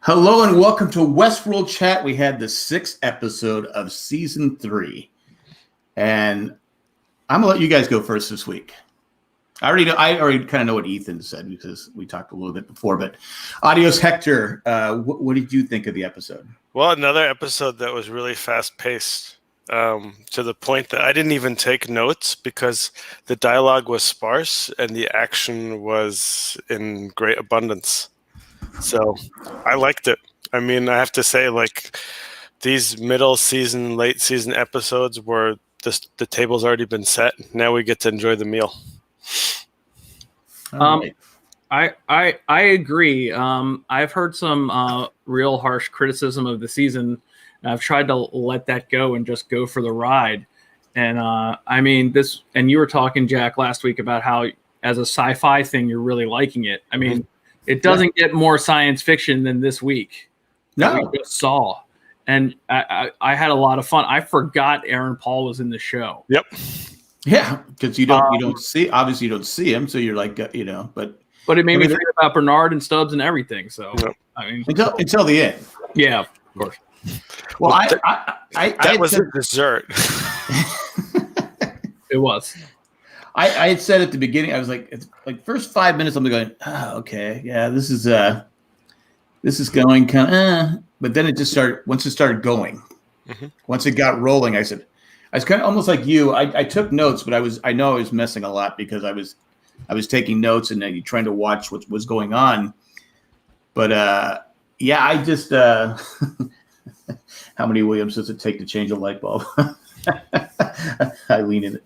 Hello and welcome to Westworld Chat. We had the 6th episode of season 3, and I'm gonna let you guys go first this week. I already kind of know what Ethan said because we talked a little bit before. But adios, Hector. What did you think of the episode? Well, another episode that was really fast paced, to the point that I didn't even take notes because the dialogue was sparse and the action was in great abundance. So I liked it. I mean, I have to say, like, these middle season, late season episodes where the table's already been set. Now we get to enjoy the meal. Right. I agree. I've heard some real harsh criticism of the season. And I've tried to let that go and just go for the ride. And I mean, this, and you were talking, Jack, last week about how as a sci-fi thing, you're really liking it. I mean, it doesn't get more science fiction than this week. No, we just saw. And I had a lot of fun. I forgot Aaron Paul was in the show. Yep. Yeah, because you don't see, obviously you don't see him, so you're like, but it made me think about Bernard and Stubbs and everything. So I mean, until the end. Yeah, of course. Well, that was a dessert. It was. I had said at the beginning, I was like, it's like first 5 minutes, I'm going, oh, okay, yeah, this is going kind of, but then it just started. Once it started going, once it got rolling, I was kind of almost like you. I took notes, but I know I was messing a lot because I was taking notes and then trying to watch what was going on. But yeah, I just how many Williams does it take to change a light bulb? Eileen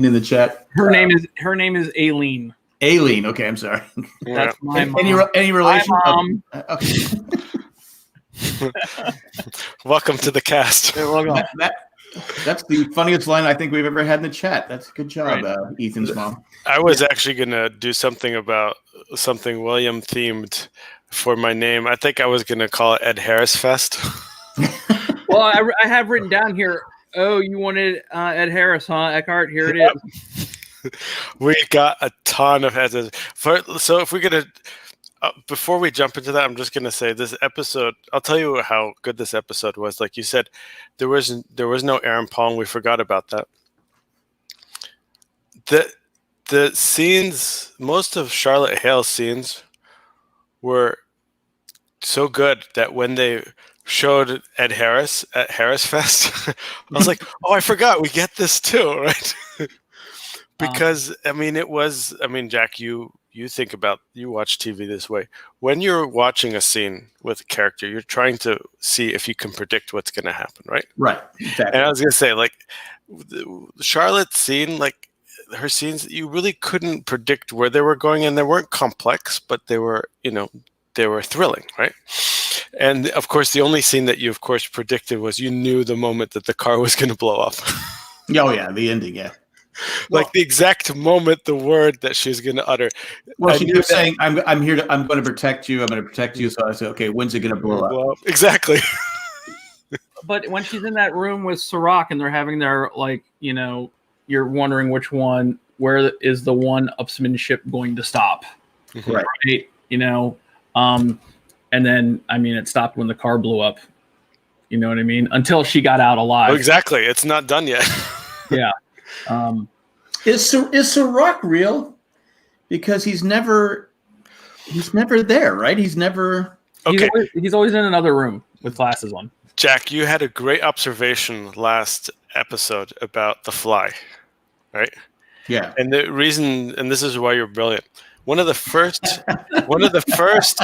in the chat. Her name is Aileen. Aileen. Okay, I'm sorry. That's my mom. Any relation? Hi, Mom. Okay. Welcome to the cast. That's the funniest line I think we've ever had in the chat. That's a good job, Ethan's mom. I was actually going to do something about something William themed for my name. I think I was going to call it Ed Harris Fest. Well, I have written down here, oh, you wanted Ed Harris, huh? Eckhart, here it is. We got a ton of heads. So if we're going to, before we jump into that, I'm just going to say this episode, I'll tell you how good this episode was. Like you said, there was no Aaron Paul, and we forgot about that. The scenes, most of Charlotte Hale's scenes were so good that when they showed Ed Harris at Harris Fest, I was like, oh, I forgot we get this too, right? Because Jack, you think about, you watch TV this way. When you're watching a scene with a character, you're trying to see if you can predict what's going to happen, right? Right. Exactly. And I was going to say, like, Charlotte's scene, like her scenes, you really couldn't predict where they were going, and they weren't complex, but they were thrilling, right? And of course, the only scene that you, of course, predicted was you knew the moment that the car was going to blow up. Oh yeah, the ending, yeah. Like the exact moment, the word that she's going to utter. Well, she kept saying, I'm going to protect you. I'm going to protect you. So I said, okay, when's it going to blow up? Exactly. But when she's in that room with Sirach and they're having their, like, you're wondering where is the one upsmanship going to stop? Right. And then, I mean, it stopped when the car blew up. You know what I mean? Until she got out alive. Oh, exactly. It's not done yet. Yeah. Is Sirach real? Because he's never there, right? He's never. Okay. He's always in another room with glasses on. Jack, you had a great observation last episode about the fly, right? Yeah. And the reason, and this is why you're brilliant. One of the first,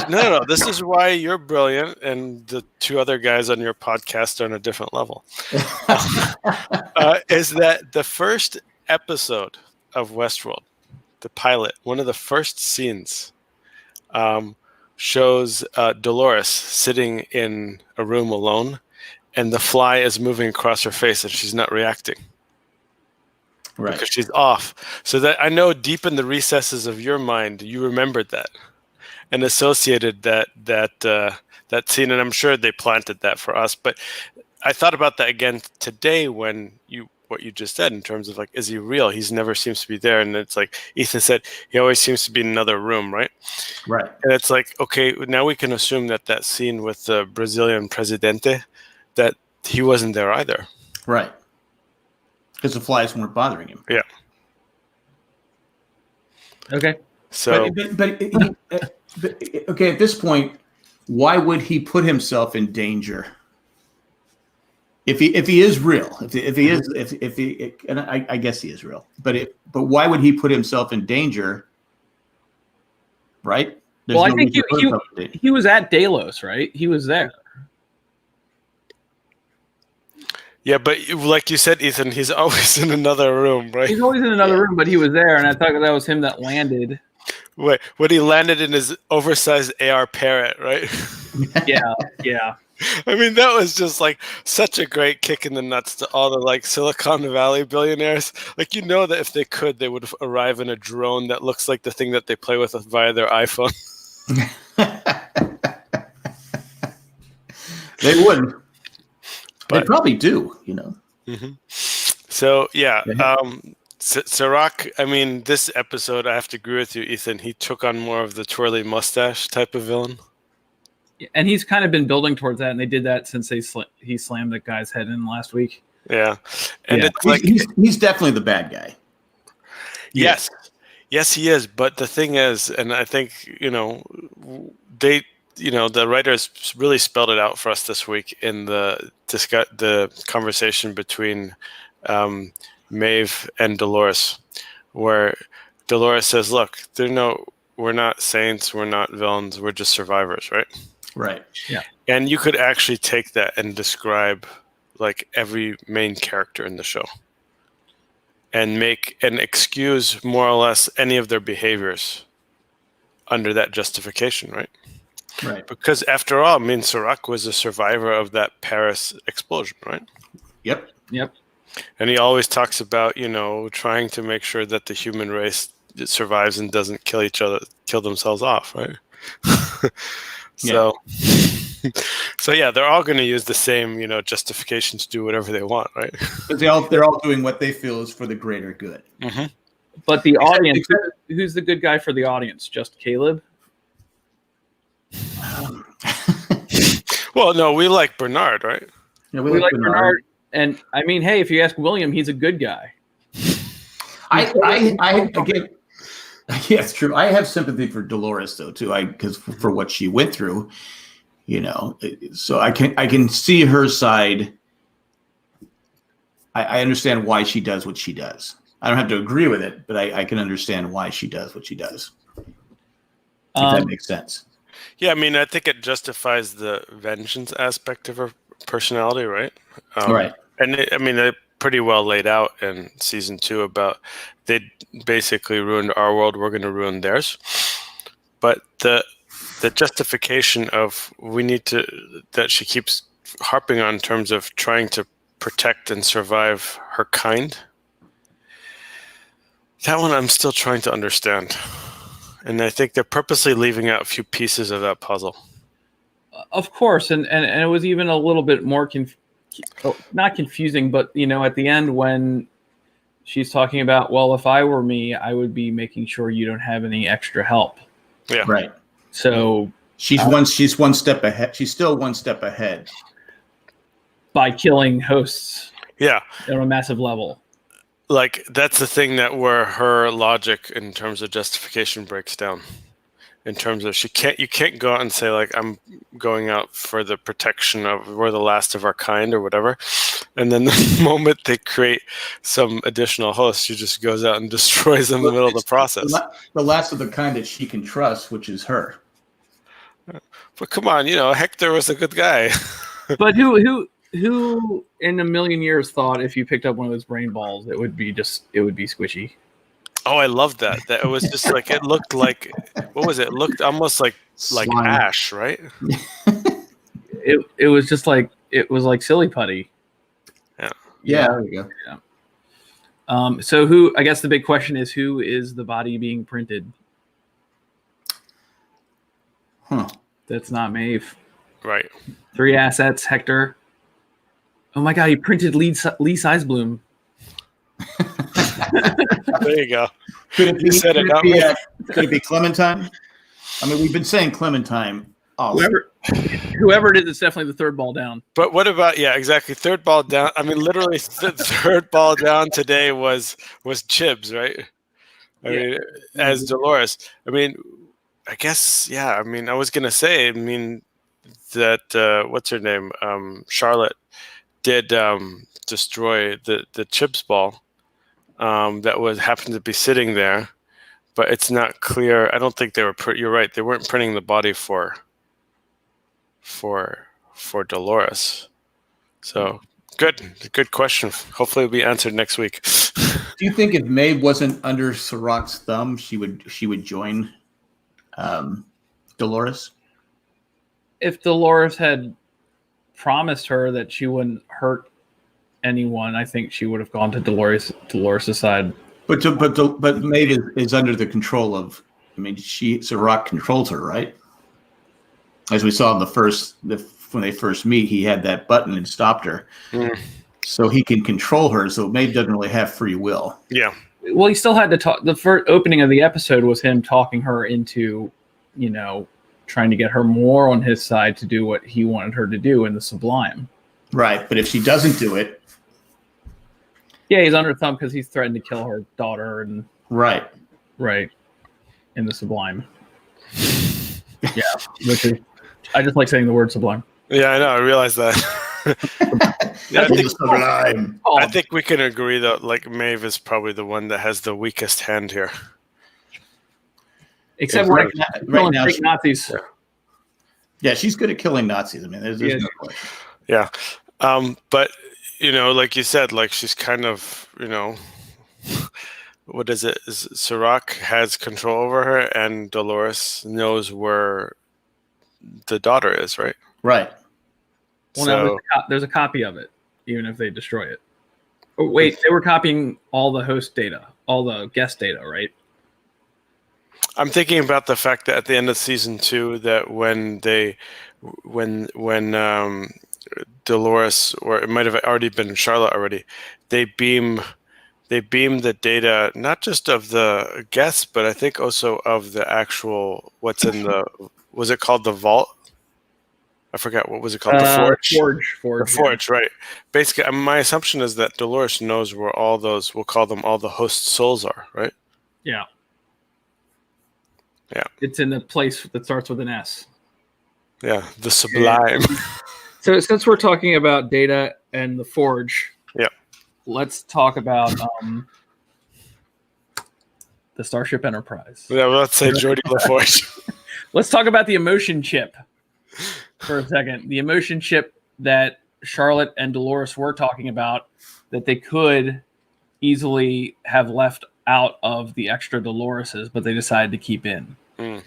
no, this is why you're brilliant, and the two other guys on your podcast are on a different level. Is that the first episode of Westworld, the pilot, one of the first scenes shows Dolores sitting in a room alone, and the fly is moving across her face, and she's not reacting. Right. Because she's off. So that I know deep in the recesses of your mind, you remembered that and associated that scene, and I'm sure they planted that for us. But I thought about that again today when what you just said in terms of like, is he real? He's never seems to be there. And it's like Ethan said, he always seems to be in another room, right? Right. And it's like, okay, now we can assume that scene with the Brazilian presidente, that he wasn't there either. Right. Because the flies weren't bothering him. Yeah. Okay. So, but okay, at this point, why would he put himself in danger? If he is real, if he and I guess he is real, but why would he put himself in danger? Right? There's Well, I no think reason for he was at Delos, right? He was there. yeah, but like you said, Ethan, he's always in another room, right? He's always in another room, but he was there, and I thought that was him that landed. Wait, when he landed in his oversized AR Parrot, right? Yeah. I mean, that was just like such a great kick in the nuts to all the like Silicon Valley billionaires. Like, you know that if they could, they would arrive in a drone that looks like the thing that they play with via their iPhone. They wouldn't. They probably do, you know. Mm-hmm. So yeah, Serac. I mean, this episode, I have to agree with you, Ethan. He took on more of the twirly mustache type of villain. And he's kind of been building towards that, and they did that since he slammed the guy's head in last week. Yeah, and it's like he's definitely the bad guy. Yes, he is. But the thing is, and I think the writers really spelled it out for us this week in the conversation between Maeve and Dolores, where Dolores says, "Look, we're not saints, we're not villains, we're just survivors, right?" Right. Yeah. And you could actually take that and describe like every main character in the show and make and excuse more or less any of their behaviors under that justification, right? Right. Because after all, I mean, Serac was a survivor of that Paris explosion, right? Yep. And he always talks about, trying to make sure that the human race survives and doesn't kill themselves off, right? So yeah, they're all going to use the same, justification to do whatever they want, right? But they're all doing what they feel is for the greater good. Mm-hmm. But the audience, who's the good guy for the audience? Just Caleb? Well, no, we like Bernard, right? Yeah, we like Bernard. And I mean, hey, if you ask William, he's a good guy. Again, yeah, it's true. I have sympathy for Dolores though too. Because for what she went through, so I can see her side. I understand why she does what she does. I don't have to agree with it, but I can understand why she does what she does. If that makes sense. Yeah, I mean, I think it justifies the vengeance aspect of her personality, right? Right. And they pretty well laid out in season 2 about they basically ruined our world, we're going to ruin theirs. But the justification of that she keeps harping on in terms of trying to protect and survive her kind, that one I'm still trying to understand. And I think they're purposely leaving out a few pieces of that puzzle. Of course, and it was even a little bit more not confusing, but at the end when she's talking about, well, if I were me, I would be making sure you don't have any extra help. Yeah. Right. So she's one step ahead. She's still one step ahead by killing hosts. Yeah. On a massive level. Like, that's the thing where her logic in terms of justification breaks down. In terms of you can't go out and say, like, I'm going out for the protection of, we're the last of our kind or whatever. And then the moment they create some additional hosts, she just goes out and destroys them in the middle of the process. The last of the kind that she can trust, which is her. But come on, Hector was a good guy. But who in a million years thought if you picked up one of those brain balls, it would be squishy? Oh, I love that. That it was just like, it looked like, what was it? It looked almost like ash, right? It was just like, it was like silly putty. Yeah. There we go. Yeah. So I guess the big question is, who is the body being printed? That's not Maeve. Right. 3 assets, Hector. Oh my God, he printed Lee Sizebloom. There you go. Could it be, You said it, not me. Could it be Clementine? I mean, we've been saying Clementine. Whoever it is, it's definitely the third ball down. But what about exactly third ball down? I mean, literally third ball down today was Chibs, right? I mean, as Dolores. I mean, I guess I mean, I was gonna say. I mean, that what's her name? Charlotte did destroy the Chibs ball that happened to be sitting there, but it's not clear. I don't think they were. You're right. They weren't printing the body for Dolores. So good question. Hopefully it'll be answered next week. Do you think if Maeve wasn't under Sirach's thumb, she would join Dolores? If Dolores had promised her that she wouldn't hurt anyone, I think she would have gone to Dolores' side. But Maeve is under the control of. I mean, Sirach controls her, right? As we saw in when they first meet, he had that button and stopped her. So he can control her. So Maeve doesn't really have free will. Yeah. Well, he still had to talk. The first opening of the episode was him talking her into, trying to get her more on his side to do what he wanted her to do in the Sublime. Right. But if she doesn't do it. Yeah, he's under thumb because he's threatened to kill her daughter. And Right. In the Sublime. Yeah. Which is, I just like saying the word Sublime. Yeah, I know. I realize that. I think we can agree that Maeve is probably the one that has the weakest hand here. Except right now, Nazis. Yeah, she's good at killing Nazis. I mean, there's no question. Yeah, but like you said, she's kind of what is it? Sirach has control over her, and Dolores knows where the daughter is, right? Right. Well, now there's a copy of it, even if they destroy it. Oh, wait, they were copying all the host data, all the guest data, right? I'm thinking about the fact that at the end of season 2, that when Dolores, or it might have already been Charlotte already, they beam the data, not just of the guests, but I think also of the actual what's in the. Was it called the vault? I forgot, what was it called? The forge. The forge, right. Basically, my assumption is that Dolores knows where all those, we'll call them all the host souls are, right? Yeah. Yeah. It's in the place that starts with an S. Yeah, the Sublime. So since we're talking about data and the forge, let's talk about the Starship Enterprise. Yeah, well, let's say Geordi LaForge. Let's talk about the emotion chip for a second. The emotion chip that Charlotte and Dolores were talking about that they could easily have left out of the extra Doloreses, but they decided to keep in. And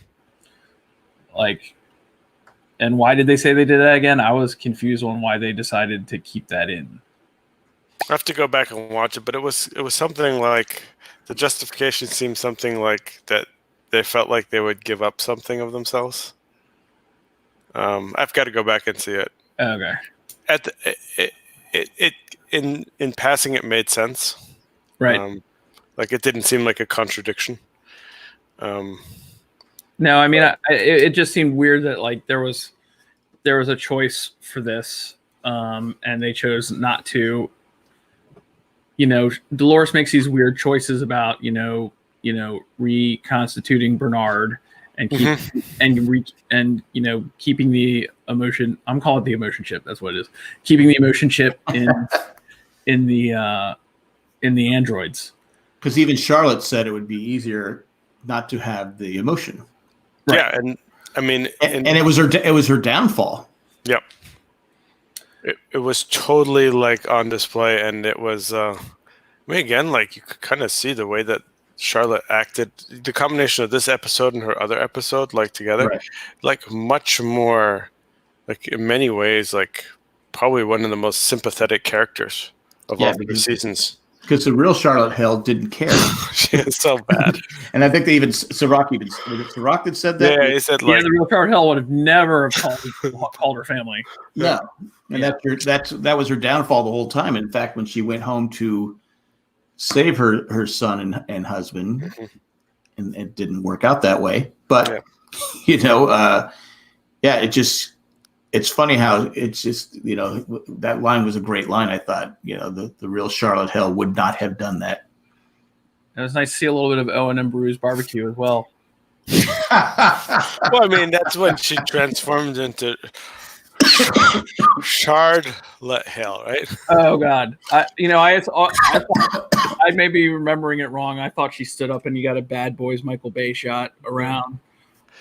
why did they say they did that again? I was confused on why they decided to keep that in. I have to go back and watch it, but it was something like, the justification seemed something like that they felt like they would give up something of themselves. I've got to go back and see it. Okay. In passing, it made sense. Right. It didn't seem like a contradiction. No, I mean, it just seemed weird that there was a choice for this, and they chose not to. Dolores makes these weird choices about reconstituting Bernard and keeping the emotion. I'm calling it the emotion chip. That's what it is. Keeping the emotion chip in the androids. Because even Charlotte said it would be easier not to have the emotion. Right. Yeah, and I mean, and it was her downfall. Yep. It was totally on display, and it was. Again, you could kind of see the way that Charlotte acted. The combination of this episode and her other episode, together, right. Much more, in many ways, probably one of the most sympathetic characters of all the seasons. Because the real Charlotte Hale didn't care. She is so bad. And I think Sirach that said that. Yeah, he said the real Charlotte Hale would have never called her family. No, and that was her downfall the whole time. In fact, when she went home to save her son and husband, and it didn't work out that way. But it's funny how it's just that line was a great line. I thought the real Charlotte Hale would not have done that. It was nice to see a little bit of Owen and Bruce barbecue as well. Well, I mean, that's when she transformed into Charlotte Hale, right? Oh God, I may be remembering it wrong. I thought she stood up and you got a Bad Boys Michael Bay shot around,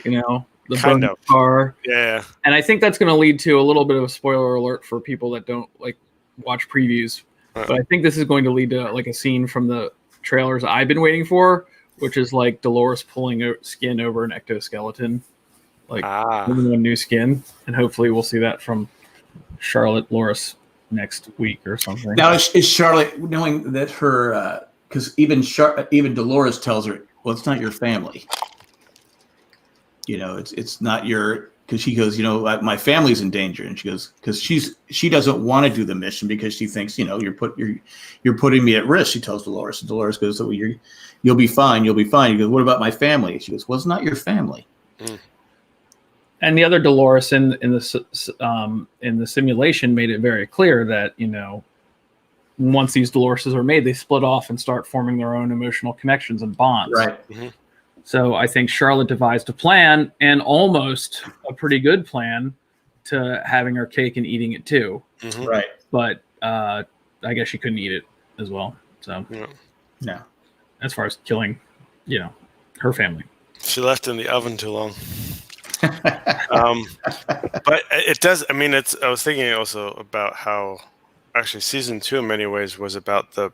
the kind of car. Yeah, and I think that's going to lead to a little bit of a spoiler alert for people that don't watch previews. But I think this is going to lead to a scene from the trailers I've been waiting for, which is Dolores pulling skin over an ectoskeleton, giving them new skin, and hopefully we'll see that from Charlotte Loris next week or something. Now is Charlotte knowing that her because even Dolores tells her, well, it's not your family. It's not your, because she goes, my family's in danger, and she goes, because she doesn't want to do the mission because she thinks, you're putting me at risk. She tells Dolores, and Dolores goes, so you'll be fine. He goes, what about my family? She goes, well, it's not your family. And the other Dolores in the simulation made it very clear that once these Doloreses are made, they split off and start forming their own emotional connections and bonds. Right. Mm-hmm. So I think Charlotte devised a plan, and almost a pretty good plan, to having her cake and eating it too. Mm-hmm. Right. But I guess she couldn't eat it as well. So no. As far as killing, her family. She left in the oven too long. But it does. I mean, I was thinking also about how actually season 2 in many ways was about the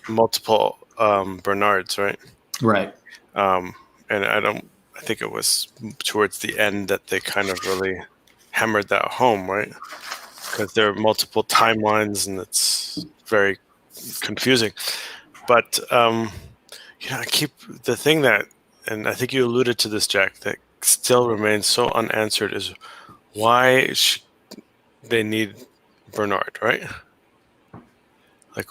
multiple Bernards, right? Right. And I think it was towards the end that they kind of really hammered that home, right? Because there are multiple timelines and it's very confusing. But I keep the thing that, and I think you alluded to this, Jack, that still remains so unanswered is why they need Bernard, right?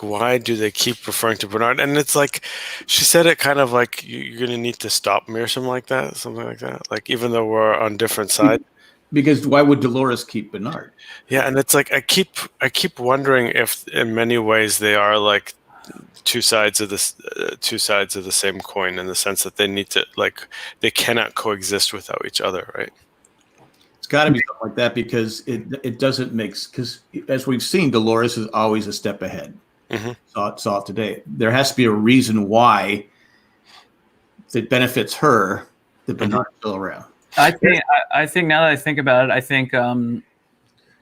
Why do they keep referring to Bernard? And it's she said it kind of you're going to need to stop me or something like that. Even though we're on different sides. Because why would Dolores keep Bernard? Yeah, and it's I keep wondering if in many ways they are two sides of the same coin, in the sense that they need to they cannot coexist without each other, right? It's got to be something like that, because it doesn't make, because as we've seen, Dolores is always a step ahead. Mm-hmm. Saw it today. There has to be a reason why it benefits her that Bernard's still around. I think now that I think about it, I think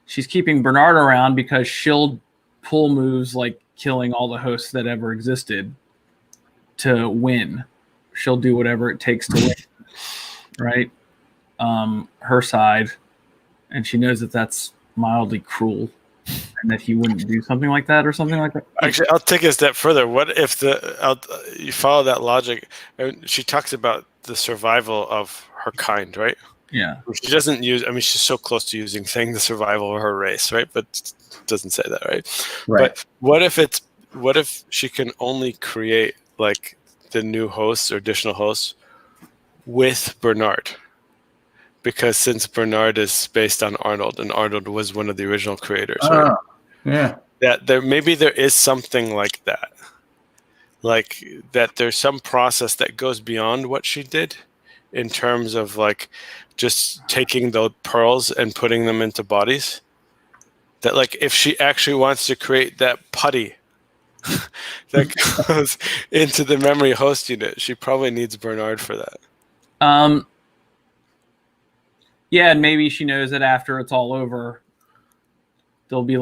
she's keeping Bernard around because she'll pull moves like killing all the hosts that ever existed to win. She'll do whatever it takes to win, right? Her side, and she knows that that's mildly cruel, and that he wouldn't do something like that or something like that. Actually, I'll take it a step further. What if you follow that logic? She talks about the survival of her kind, right? Yeah. She doesn't use. I mean, she's so close to saying the survival of her race, right? But doesn't say that, right? Right. But what if she can only create the new hosts or additional hosts with Bernard? Because since Bernard is based on Arnold, and Arnold was one of the original creators, right? Yeah. That there is something like that. That there's some process that goes beyond what she did in terms of just taking the pearls and putting them into bodies. That if she actually wants to create that putty that goes into the memory host unit, she probably needs Bernard for that. Yeah, and maybe she knows that after it's all over, there'll be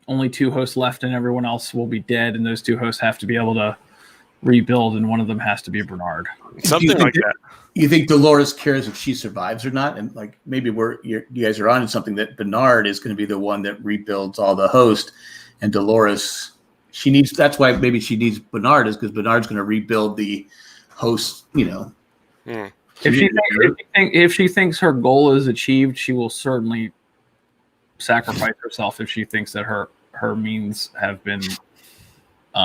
only 2 hosts left and everyone else will be dead, and those 2 hosts have to be able to rebuild, and one of them has to be Bernard. Something like that. You think Dolores cares if she survives or not? And maybe you guys are on something, that Bernard is going to be the one that rebuilds all the hosts, and Dolores, that's why maybe she needs Bernard, is because Bernard's going to rebuild the host, If she thinks her goal is achieved, she will certainly sacrifice herself if she thinks that her means have been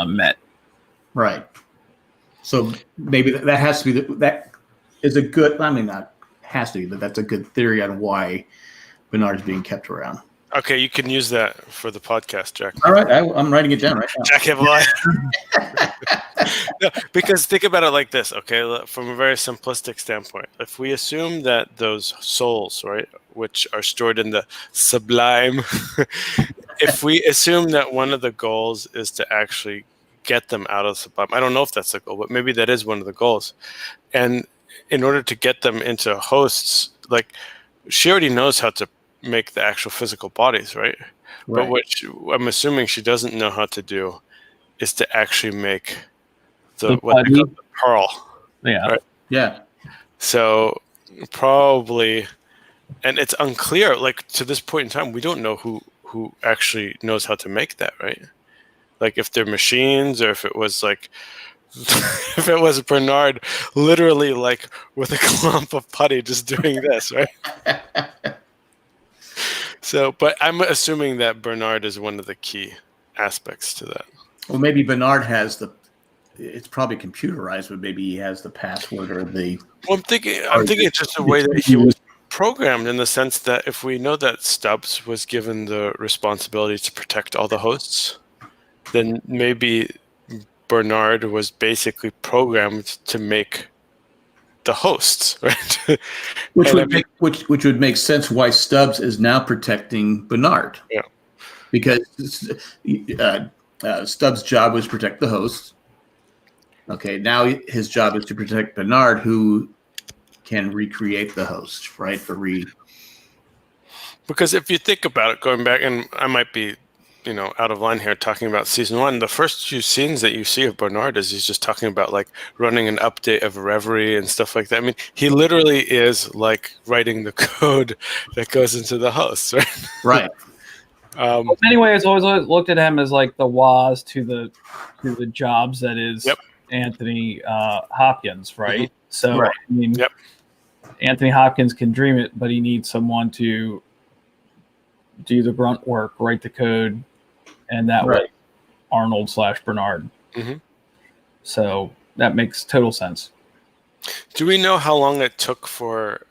met. Right. So maybe that has to be that is a good. I mean, not has to be, but that's a good theory on why Bernard's being kept around. Okay, you can use that for the podcast, Jack. All right, I'm writing it down right now. Jack, have I? No, because think about it like this, okay? From a very simplistic standpoint, if we assume that those souls, right, which are stored in the sublime, if we assume that one of the goals is to actually get them out of the sublime, I don't know if that's the goal, but maybe that is one of the goals. And in order to get them into hosts, like she already knows how to make the actual physical bodies, right? But what I'm assuming she doesn't know how to do is to actually make what they call the pearl. Yeah. Right? Yeah. So probably, and it's unclear, like to this point in time, we don't know who actually knows how to make that, right? Like if they're machines or if it was like, if it was Bernard literally like with a clump of putty just doing this, right? So, but I'm assuming that Bernard is one of the key aspects to that. Well, maybe Bernard has it's probably computerized, but maybe he has the password or the. Well, I'm thinking it's just the way that he was programmed, in the sense that if we know that Stubbs was given the responsibility to protect all the hosts, then maybe Bernard was basically programmed to make the hosts, right? Which would make sense why Stubbs is now protecting Bernard. Yeah. Because Stubbs' job was to protect the hosts. Okay, now his job is to protect Bernard, who can recreate the host, right? Because if you think about it, going back, and I might be, out of line here talking about season 1, the first few scenes that you see of Bernard is he's just talking about like running an update of Reverie and stuff like that. I mean, he literally is like writing the code that goes into the host, right? Right. Anyway, it's always looked at him as like the Woz to the jobs that is Anthony Hopkins, right? Mm-hmm. So I mean, Anthony Hopkins can dream it, but he needs someone to do the grunt work, write the code, and that way Arnold/Bernard. Mm-hmm. So that makes total sense. Do we know how long it took for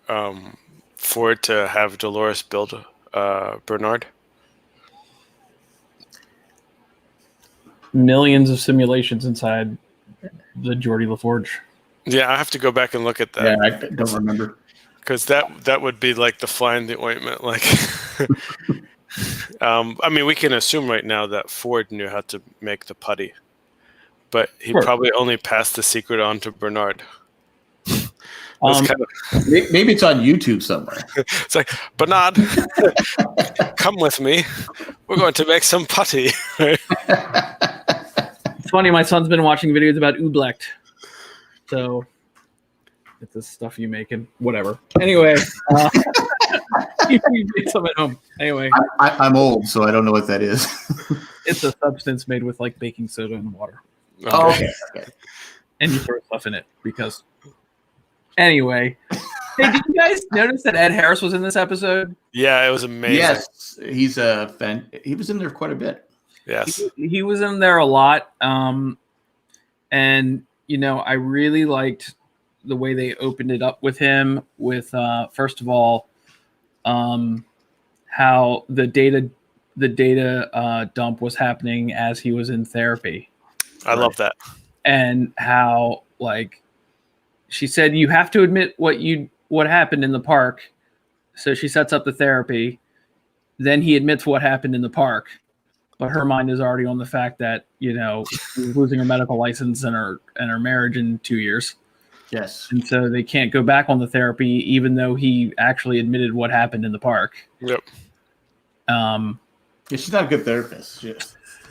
Ford to have Dolores build Bernard? Millions of simulations inside the Geordie LaForge. Yeah, I have to go back and look at that. Yeah, I don't remember. Because that would be like the fly in the ointment. Like, I mean, we can assume right now that Ford knew how to make the putty, but he probably only passed the secret on to Bernard. Maybe it's on YouTube somewhere. It's like, Bernard, come with me. We're going to make some putty. It's funny. My son's been watching videos about Ublecht. So it's the stuff you make and whatever. Anyway, you make some at home. Anyway, I'm old, so I don't know what that is. It's a substance made with like baking soda and water. Okay. And you throw stuff in it because. Anyway, hey, did you guys notice that Ed Harris was in this episode? Yeah, it was amazing. Yes, he's a fan. He was in there quite a bit. Yes, he was in there a lot. And I really liked the way they opened it up with him. With first of all, how the data dump was happening as he was in therapy. I love that. And how like. She said, you have to admit what happened in the park. So she sets up the therapy. Then he admits what happened in the park. But her mind is already on the fact that, she's losing her medical license and her marriage in 2 years. Yes. And so they can't go back on the therapy, even though he actually admitted what happened in the park. Yep. Yeah, she's not a good therapist.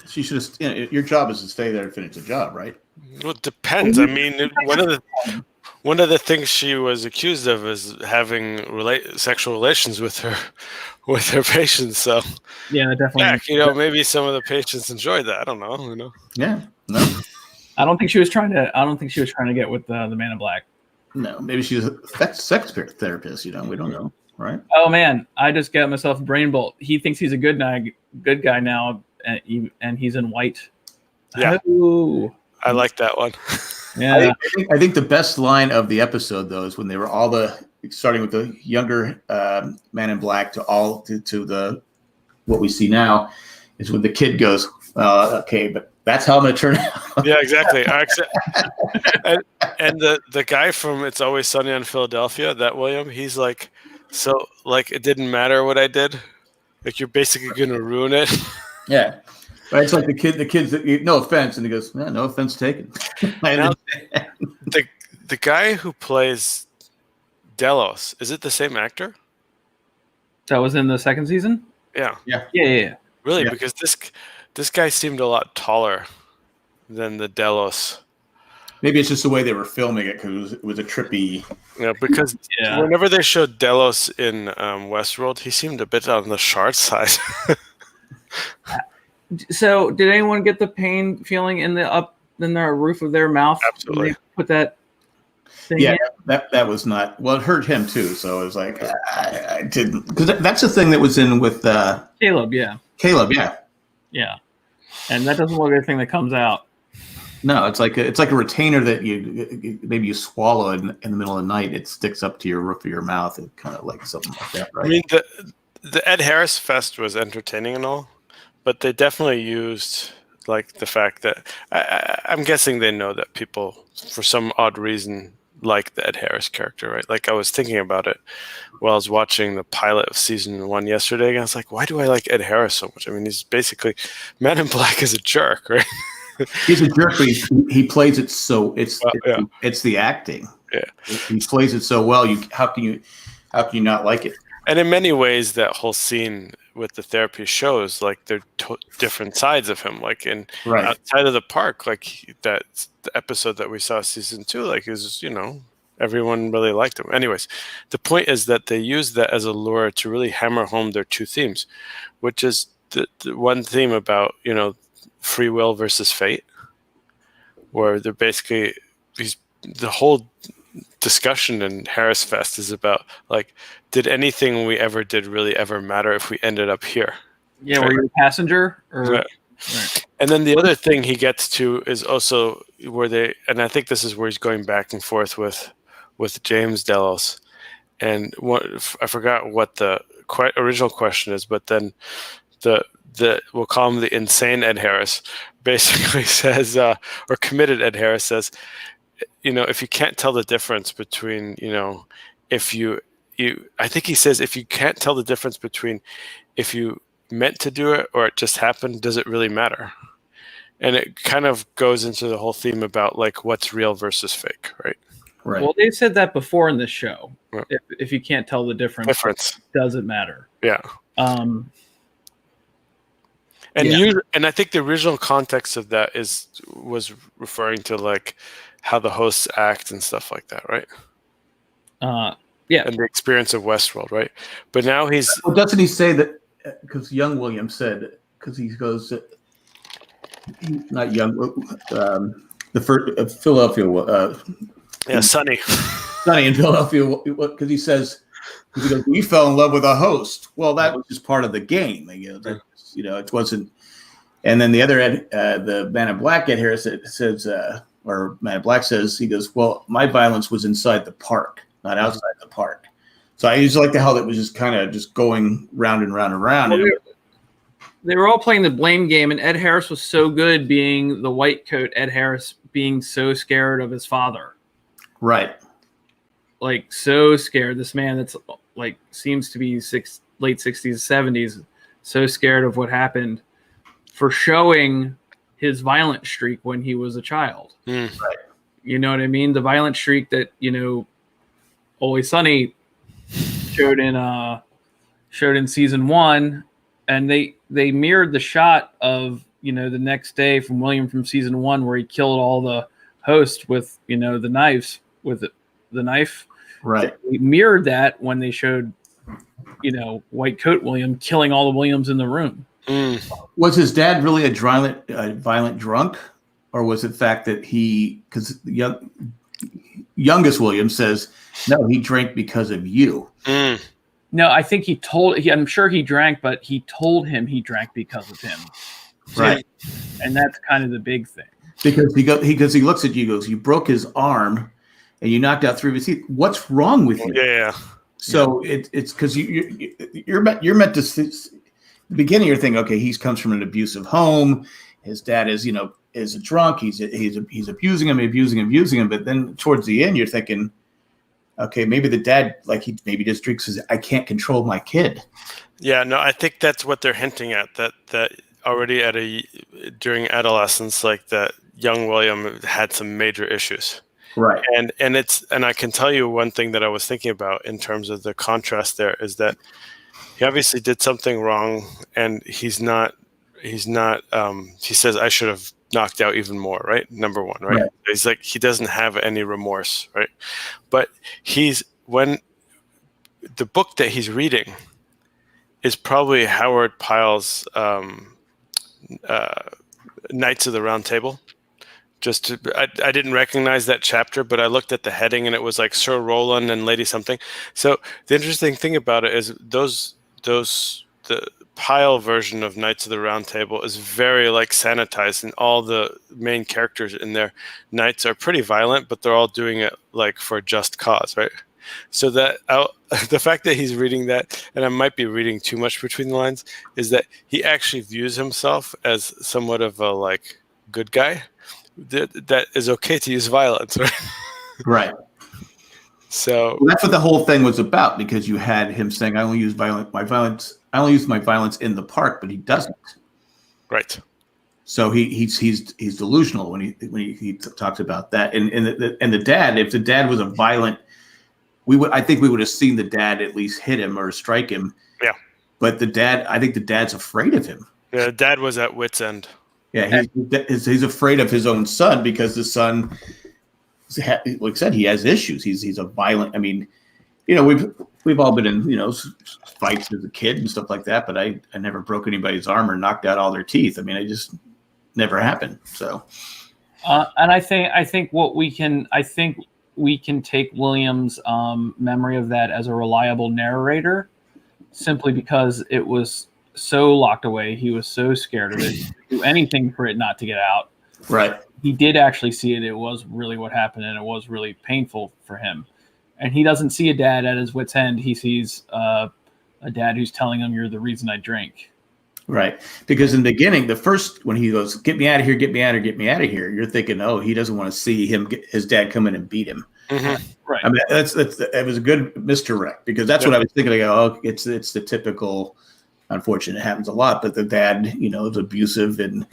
She should have, your job is to stay there and finish the job, right? Well, it depends. I mean, one of the things she was accused of is having sexual relations with her patients. So yeah, definitely. Yeah, maybe some of the patients enjoyed that. I don't know. Yeah, no. I don't think she was trying to get with the Man in Black. No, maybe she was a sex therapist. We don't know, right? Oh man, I just got myself a brain bolt. He thinks he's a good guy now, and he's in white. Yeah. Oh. I like that one. Yeah. I think the best line of the episode though is when they were starting with the younger Man in Black to the what we see now is when the kid goes, okay, but that's how I'm going to turn out. Yeah, exactly. And the guy from It's Always Sunny in Philadelphia, that William, he's like, so like it didn't matter what I did. Like you're basically going to ruin it. Yeah. But it's like the kids that no offense, and he goes, no offense taken. Now, the guy who plays Delos, is it the same actor? That was in the second season? Yeah. Yeah. Really? Yeah. Because this guy seemed a lot taller than the Delos. Maybe it's just the way they were filming it because it was a trippy. Yeah, because whenever they showed Delos in Westworld, he seemed a bit on the short side. So, did anyone get the pain feeling in the roof of their mouth? Absolutely. When they put that thing Yeah, in? that was not. Well, it hurt him too. So it was like I didn't, because that's the thing that was in with Caleb. Yeah. Caleb. Yeah. Yeah. And that doesn't look like anything that comes out. No, it's like a retainer that you swallow in the middle of the night. It sticks up to your roof of your mouth. It kind of like something like that, right? I mean, the Ed Harris Fest was entertaining and all, but they definitely used like the fact that I'm guessing they know that people, for some odd reason, like the Ed Harris character, right? Like I was thinking about it while I was watching the pilot of season 1 yesterday, and I was like, why do I like Ed Harris so much? I mean, he's basically Man in Black is a jerk, right? He's a jerk, but he plays it so it's the acting. Yeah, he plays it so well. How can you not like it? And in many ways, that whole scene with the therapy shows like they're different sides of him. Like outside of the park, like that the episode that we saw season 2, like is everyone really liked him. Anyways, the point is that they use that as a lure to really hammer home their two themes, which is the one theme about free will versus fate, where they're basically the whole discussion in Harris Fest is about like, did anything we ever did really ever matter if we ended up here? Yeah, were you a passenger? Right. And then the other thing he gets to is also where and I think this is where he's going back and forth with James Delos, and I forgot what the original question is, but then we'll call him the insane Ed Harris, basically says, or committed Ed Harris says, if you can't tell the difference between, I think he says, if you can't tell the difference between if you meant to do it or it just happened, does it really matter? And it kind of goes into the whole theme about like what's real versus fake, right? Right. Well, they said that before in this show. Right. If you can't tell the difference, does it matter? Yeah. And I think the original context of that was referring to like how the hosts act and stuff like that, right? Yeah. And the experience of Westworld, right? But now Well, doesn't he say that? Because young William said, because he goes, not young, the first Philadelphia. Sonny. Sonny in Philadelphia, because he says, we fell in love with a host. Well, that was just part of the game. It wasn't. And then the other the Man in Black Ed Harris says, or Man in Black says, he goes, well, my violence was inside the park, not outside the park. So I just like how that was just kind of just going round and round and round. Well, they were all playing the blame game, and Ed Harris was so good being the white coat, Ed Harris being so scared of his father. Right. Like so scared. This man that's like seems to be late 60s, 70s, so scared of what happened for showing his violent streak when he was a child. Right. You know what I mean? The violent streak that, Always Sunny showed in season 1, and they mirrored the shot of, the next day from William from season 1 where he killed all the hosts with, the knives with the knife. Right. They mirrored that when they showed, white coat William killing all the Williams in the room. Was his dad really a violent drunk, or was it the fact that because the youngest William says, no, he drank because of you. No, I think I'm sure he drank, but he told him he drank because of him. Right. And that's kind of the big thing. Because he looks at you, goes, you broke his arm, and you knocked out 3 of his teeth. What's wrong with you? Yeah. So it's because you're meant to. The beginning, you're thinking, okay, he comes from an abusive home. His dad is a drunk. He's abusing him. But then towards the end, you're thinking, okay, maybe the dad, like he maybe just drinks because I can't control my kid. Yeah, no, I think that's what they're hinting at. That already during adolescence, like that young William had some major issues. Right. And I can tell you one thing that I was thinking about in terms of the contrast there is that he obviously did something wrong, and he says, I should have knocked out even more, right? Number one, right? He's like, he doesn't have any remorse, right? But when the book that he's reading is probably Howard Pyle's Knights of the Round Table. I didn't recognize that chapter, but I looked at the heading and it was like Sir Roland and Lady something. So the interesting thing about it is the Pyle version of Knights of the Round Table is very like sanitized, and all the main characters in their knights are pretty violent, but they're all doing it like for a just cause, right? So that the fact that he's reading that, and I might be reading too much between the lines, is that he actually views himself as somewhat of a like good guy that is okay to use violence, right? Right. So that's what the whole thing was about, because you had him saying, I only use my violence in the park, but he doesn't. Right. So he's delusional when he talks about that. And the dad, if the dad was a violent, I think we would have seen the dad at least hit him or strike him. Yeah. But I think the dad's afraid of him. Yeah, dad was at wit's end. Yeah, he's afraid of his own son, because the son, like I said, he has issues. He's a violent. I mean, we've all been in fights as a kid and stuff like that, but I never broke anybody's arm or knocked out all their teeth. I mean, it just never happened. So, and I think we can take William's memory of that as a reliable narrator, simply because it was so locked away. He was so scared of it. Do anything for it not to get out. Right. He did actually see it. It was really what happened, and it was really painful for him. And he doesn't see a dad at his wit's end. He sees a dad who's telling him, "You're the reason I drink." Right. Because in the beginning, when he goes, "Get me out of here, get me out of here, get me out of here," you're thinking, "Oh, he doesn't want to see his dad come in and beat him." Mm-hmm. Right. I mean, it was a good misdirect, because that's what I was thinking. I go, "Oh, it's the typical." Unfortunately, it happens a lot, but the dad, is abusive and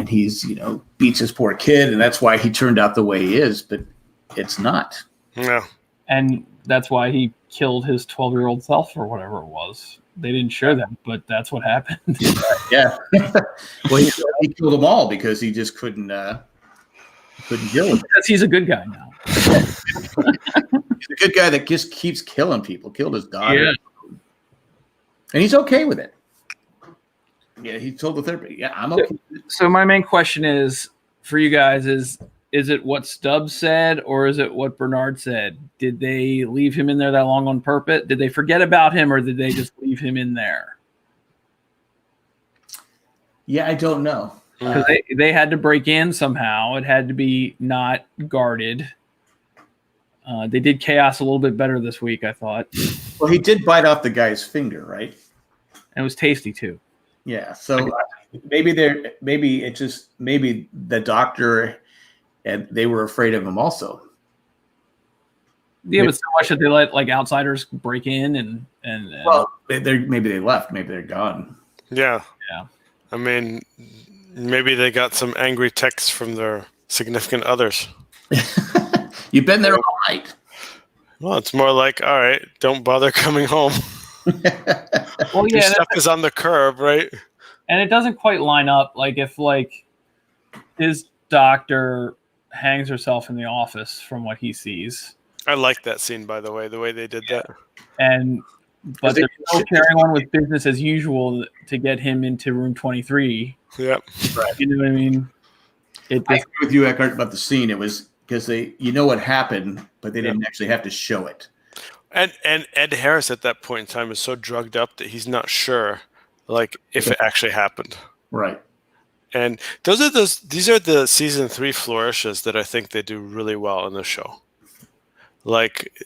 he's, beats his poor kid, and that's why he turned out the way he is. But it's not. No. And that's why he killed his 12-year-old self or whatever it was. They didn't show that, but that's what happened. Yeah. Well, he killed them all because he just couldn't deal with it. Because he's a good guy now. He's a good guy that just keeps killing people. Killed his daughter. Yeah. And he's okay with it. Yeah, he told the therapist, "Yeah, I'm okay." So my main question is for you guys is it what Stubbs said, or is it what Bernard said? Did they leave him in there that long on purpose? Did they forget about him, or did they just leave him in there? Yeah, I don't know. Because they had to break in somehow. It had to be not guarded. They did chaos a little bit better this week, I thought. Well, he did bite off the guy's finger, right? And it was tasty too. Yeah. So maybe the doctor and they were afraid of him also. Yeah, but so much that they let like outsiders break in and well, maybe they left. Maybe they're gone. Yeah. Yeah. I mean, maybe they got some angry texts from their significant others. You've been there all night. Well, it's more like, all right, don't bother coming home. Well, Your stuff is on the curb, right? And it doesn't quite line up. Like if his doctor hangs herself in the office from what he sees. I like that scene, by the way they did that. But they're still carrying on with business as usual to get him into room 23. Yep. Right. You know what I mean? I agree with you, Eckhart, about the scene. It was because what happened, but they didn't actually have to show it. And Ed Harris at that point in time is so drugged up that he's not sure, like, if it actually happened. Right. And these are the season 3 flourishes that I think they do really well in the show.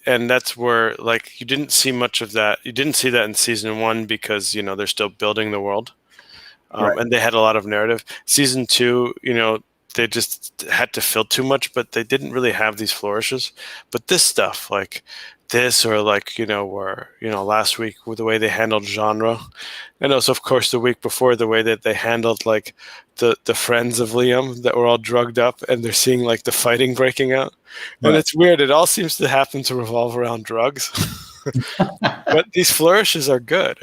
And that's where you didn't see much of that. You didn't see that in season 1 because they're still building the world, Right. and they had a lot of narrative. Season 2, they just had to fill too much, but they didn't really have these flourishes. But this stuff, like this, or where last week with the way they handled genre, and also of course the week before the way that they handled the friends of Liam that were all drugged up and they're seeing the fighting breaking out. Right. And it's weird. It all seems to happen to revolve around drugs. But these flourishes are good.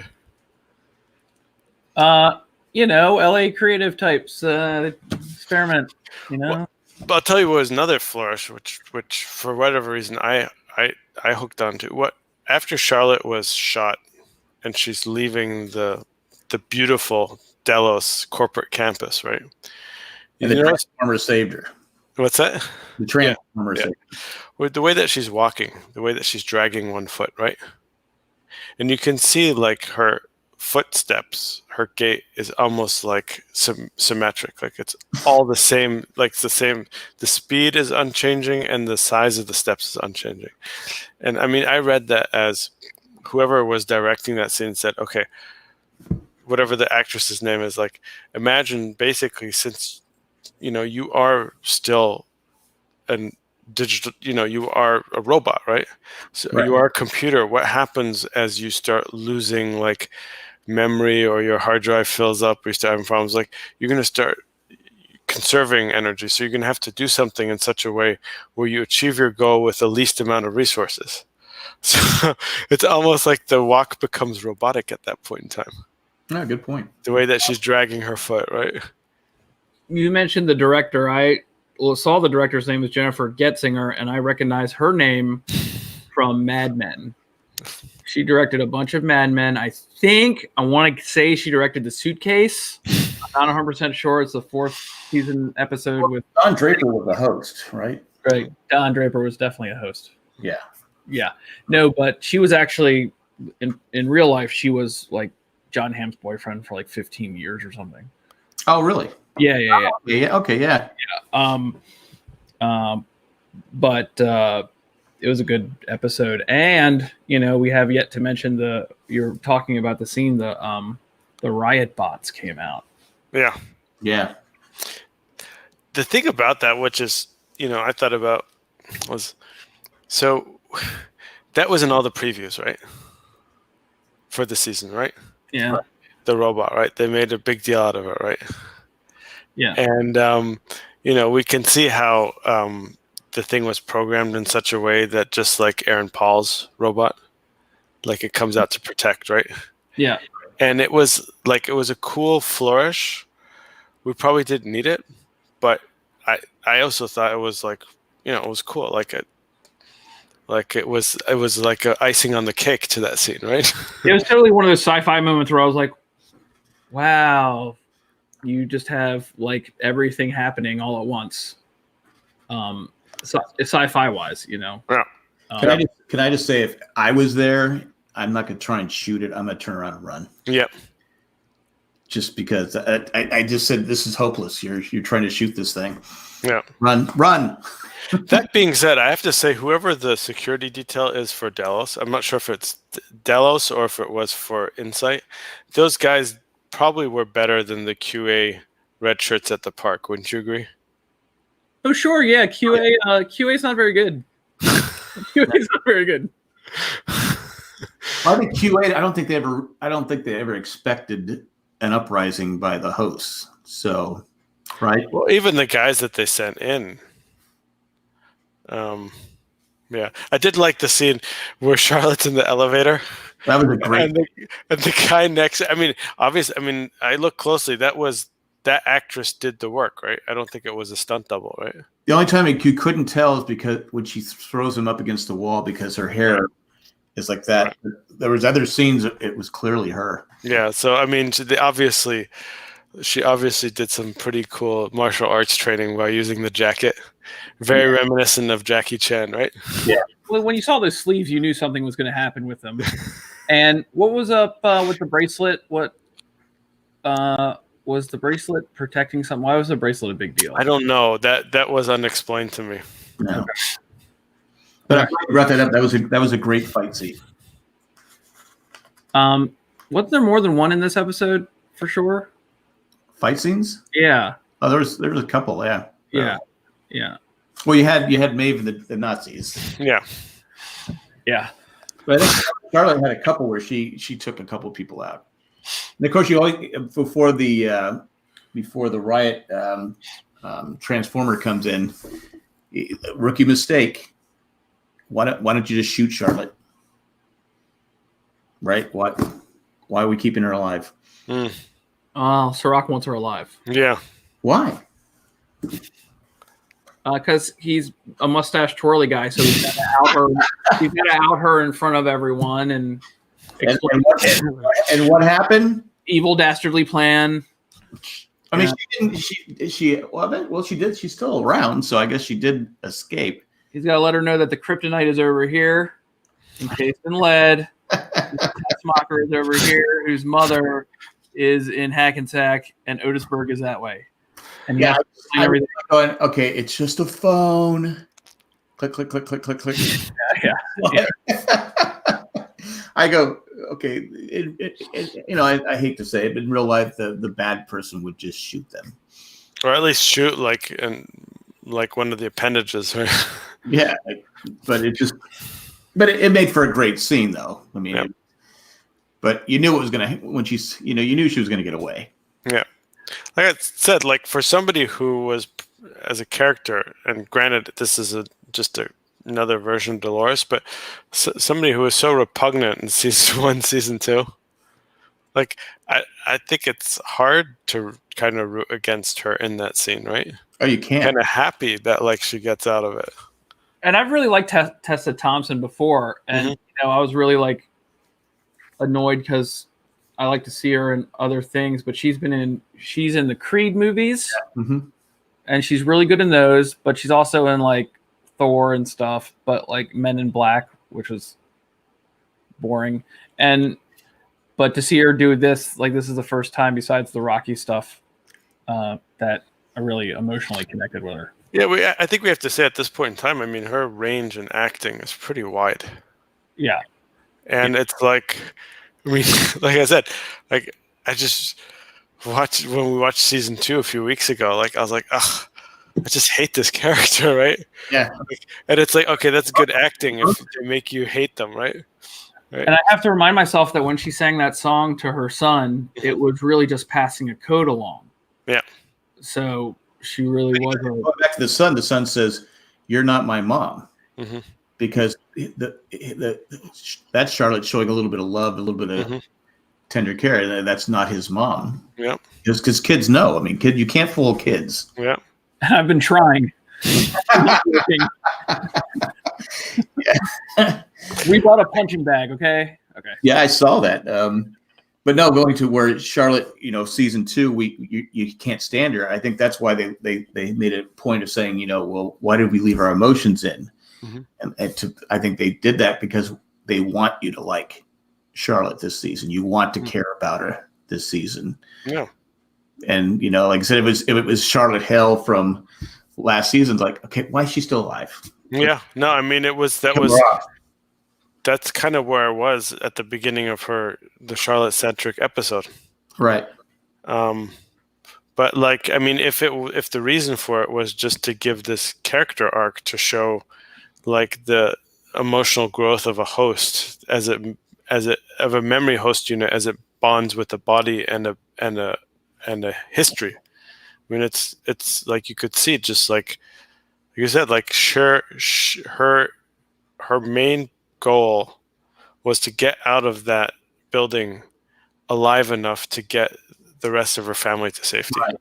LA creative types experiment, Well, but I'll tell you what was another flourish, which for whatever reason I hooked onto. After Charlotte was shot and she's leaving the beautiful Delos corporate campus, right? And the Transformer saved her. What's that? The Transformer saved her. With the way that she's walking, the way that she's dragging one foot, right? And you can see her footsteps, her gait is almost symmetric. It's all the same. The speed is unchanging and the size of the steps is unchanging. And I mean, I read that as whoever was directing that scene said, okay, whatever the actress's name is, imagine basically, since you are still a digital, you are a robot, right? So Right. You are a computer. What happens as you start losing memory, or your hard drive fills up, or you start having problems? You're going to start conserving energy, so you're going to have to do something in such a way where you achieve your goal with the least amount of resources. So it's almost like the walk becomes robotic at that point in time. Oh, good point. The way that she's dragging her foot, right? You mentioned the director. I saw the director's name is Jennifer Getzinger, and I recognize her name from Mad Men. She directed a bunch of Mad Men. I want to say she directed The Suitcase. I'm not 100% sure. It's the 4th season episode with Don Draper was the host, right? Right. Don Draper was definitely a host. Yeah. Yeah. No, but she was actually in real life, she was John Hamm's boyfriend for 15 years or something. Oh, really? Yeah. Yeah. Okay. Yeah. But it was a good episode, and we have yet to mention you're talking about the scene, the riot bots came out. Yeah. Yeah. The thing about that, which is I thought about, was that was in all the previews, right? For the season, right? Yeah. The robot, right? They made a big deal out of it, right? Yeah. And we can see how the thing was programmed in such a way that just like Aaron Paul's robot, it comes out to protect, right? Yeah. And it was a cool flourish. We probably didn't need it, but I also thought it was it was cool. It was like a icing on the cake to that scene, right? It was totally one of those sci-fi moments where I was like, wow, you just have everything happening all at once. Sci-fi wise, Yeah. Can I just say, if I was there, I'm not going to try and shoot it. I'm going to turn around and run. Yeah. Just because I just said, this is hopeless. You're trying to shoot this thing. Yeah. Run. That being said, I have to say, whoever the security detail is for Delos, I'm not sure if it's Delos or if it was for Insight. Those guys probably were better than the QA red shirts at the park. Wouldn't you agree? Oh, sure. Yeah. QA's not very good. QA's not very good. I think QA, I don't think they ever expected an uprising by the hosts. So, right. Well, even the guys that they sent in. Yeah, I did like the scene where Charlotte's in the elevator. That was a great. And the guy next. I mean, obviously. I mean, I looked closely. That actress did the work, right? I don't think it was a stunt double, right? The only time you couldn't tell is because when she throws him up against the wall, because her hair is like that. Right. There was other scenes. It was clearly her. Yeah. So I mean, she obviously did some pretty cool martial arts training by using the jacket. Very reminiscent of Jackie Chan, right? Yeah. Well, when you saw those sleeves, you knew something was going to happen with them. And what was up with the bracelet? What was the bracelet protecting something? Why was the bracelet a big deal? I don't know. That was unexplained to me. No. But I brought that up. That was a great fight scene. Wasn't there more than one in this episode for sure? Fight scenes? Yeah. Oh, there was a couple. Yeah. Yeah. Well, you had Maeve and the Nazis. Yeah. Yeah. But I think Charlotte had a couple where she took a couple people out. And of course, you always before the riot, Transformer comes in. Rookie mistake. Why don't you just shoot Charlotte? Right? Why are we keeping her alive? Sirach wants her alive. Yeah. Why? Because he's a mustache twirly guy, so he's got to out her. He's got to out her in front of everyone and what happened? Evil dastardly plan. I mean, she did. She's still around, so I guess she did escape. He's got to let her know that the kryptonite is over here, encased in lead. Smocker is over here, whose mother is in Hackensack, and Otisburg is that way. And yeah, everything. Going, okay, it's just a phone. Click, click, click, click, click, click. Yeah. I go, okay. I hate to say it, but in real life, the bad person would just shoot them, or at least shoot like one of the appendages. Right? Yeah, but it made for a great scene, though. I mean, yeah. But you knew it was gonna when you knew she was gonna get away. Yeah, like I said, like for somebody who was as a character, and granted, this is another version of Dolores, but somebody who was so repugnant in season 1, season 2, like I think it's hard to kind of root against her in that scene, right? Oh, you can't. Kind of happy that like she gets out of it. And I've really liked Tessa Thompson before, and I was really like annoyed because I like to see her in other things, but she's in the Creed movies, and she's really good in those. But she's also in like Thor and stuff, but like Men in Black, which was boring. But to see her do this, like this is the first time besides the Rocky stuff that I really emotionally connected with her. Yeah, I think we have to say at this point in time, I mean, her range in acting is pretty wide. Yeah. And it's like, I mean, like I said, like I just watched when we watched season 2 a few weeks ago, like I was like, ugh, I just hate this character, right? Yeah. And it's like, okay, that's good acting if they make you hate them, right? And I have to remind myself that when she sang that song to her son, it was really just passing a code along. Yeah. So she really was. Going back to the son says, "You're not my mom," because that's Charlotte showing a little bit of love, a little bit of tender care. That's not his mom. Yeah. Because kids know. I mean, you can't fool kids. Yeah. I've been trying. We bought a punching bag, okay? Okay. Yeah, I saw that. But no, going to where Charlotte, season 2, you can't stand her. I think that's why they made a point of saying, well, why did we leave our emotions in? And I think they did that because they want you to like Charlotte this season. You want to care about her this season. Yeah. And like I said, it was Charlotte Hale from last season. Like, okay, why is she still alive? Yeah. No, I mean that's kind of where I was at the beginning of the Charlotte centric episode. Right. But like, I mean, if the reason for it was just to give this character arc to show like the emotional growth of a host of a memory host unit as it bonds with the body and a history. I mean, it's like you could see just like you said, like her main goal was to get out of that building alive enough to get the rest of her family to safety. Right.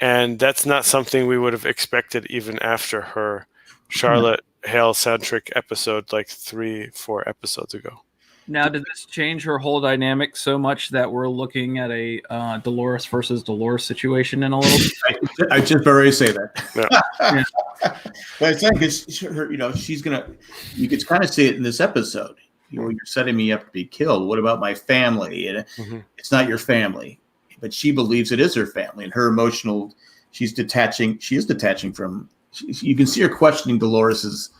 And that's not something we would have expected even after her Charlotte Hale-centric episode like 3-4 episodes ago. Now, did this change her whole dynamic so much that we're looking at a Dolores versus Dolores situation in a little bit? I just already say that. Yeah. But it's like she's gonna. You could kind of see it in this episode. You're setting me up to be killed. What about my family? And it's not your family. but she believes it is her family, and her emotional. She is detaching from. You can see her questioning Dolores's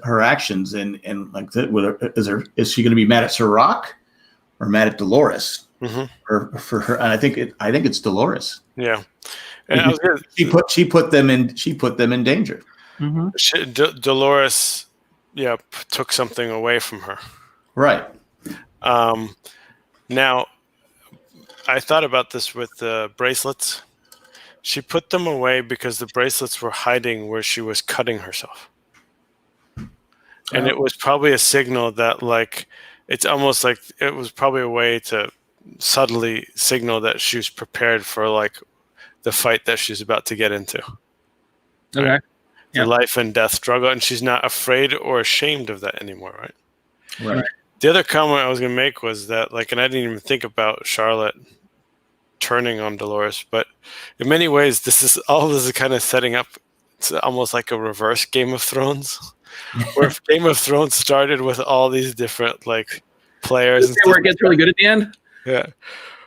her actions, and like that. Is she going to be mad at Serac or mad at Dolores? Or for her? And I think it's Dolores. Yeah. And she put them in danger. Dolores, took something away from her. Right. Now, I thought about this with the bracelets. She put them away because the bracelets were hiding where she was cutting herself. And it was probably a signal that, like, it's almost like it was probably a way to subtly signal that she was prepared for, like, the fight that she's about to get into. Okay. Right? The life and death struggle, and she's not afraid or ashamed of that anymore, right? Right. The other comment I was going to make was that, like, and I didn't even think about Charlotte turning on Dolores, but in many ways, this is kind of setting up. It's almost like a reverse Game of Thrones, where Game of Thrones started with all these different, like, players. And where it gets really good at the end. Yeah.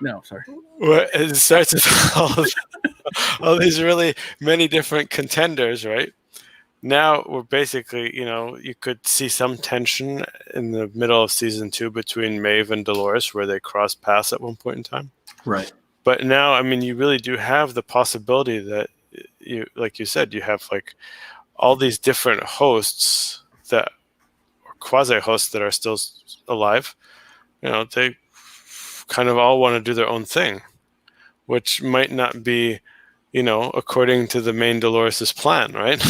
No, sorry. Where it starts with all these really many different contenders, right? Now we're basically, you could see some tension in the middle of season 2 between Maeve and Dolores, where they cross paths at one point in time. Right. But now, I mean, you really do have the possibility that like you said, you have, like, all these different hosts or quasi-hosts that are still alive. They kind of all want to do their own thing, which might not be, according to the main Dolores' plan, right?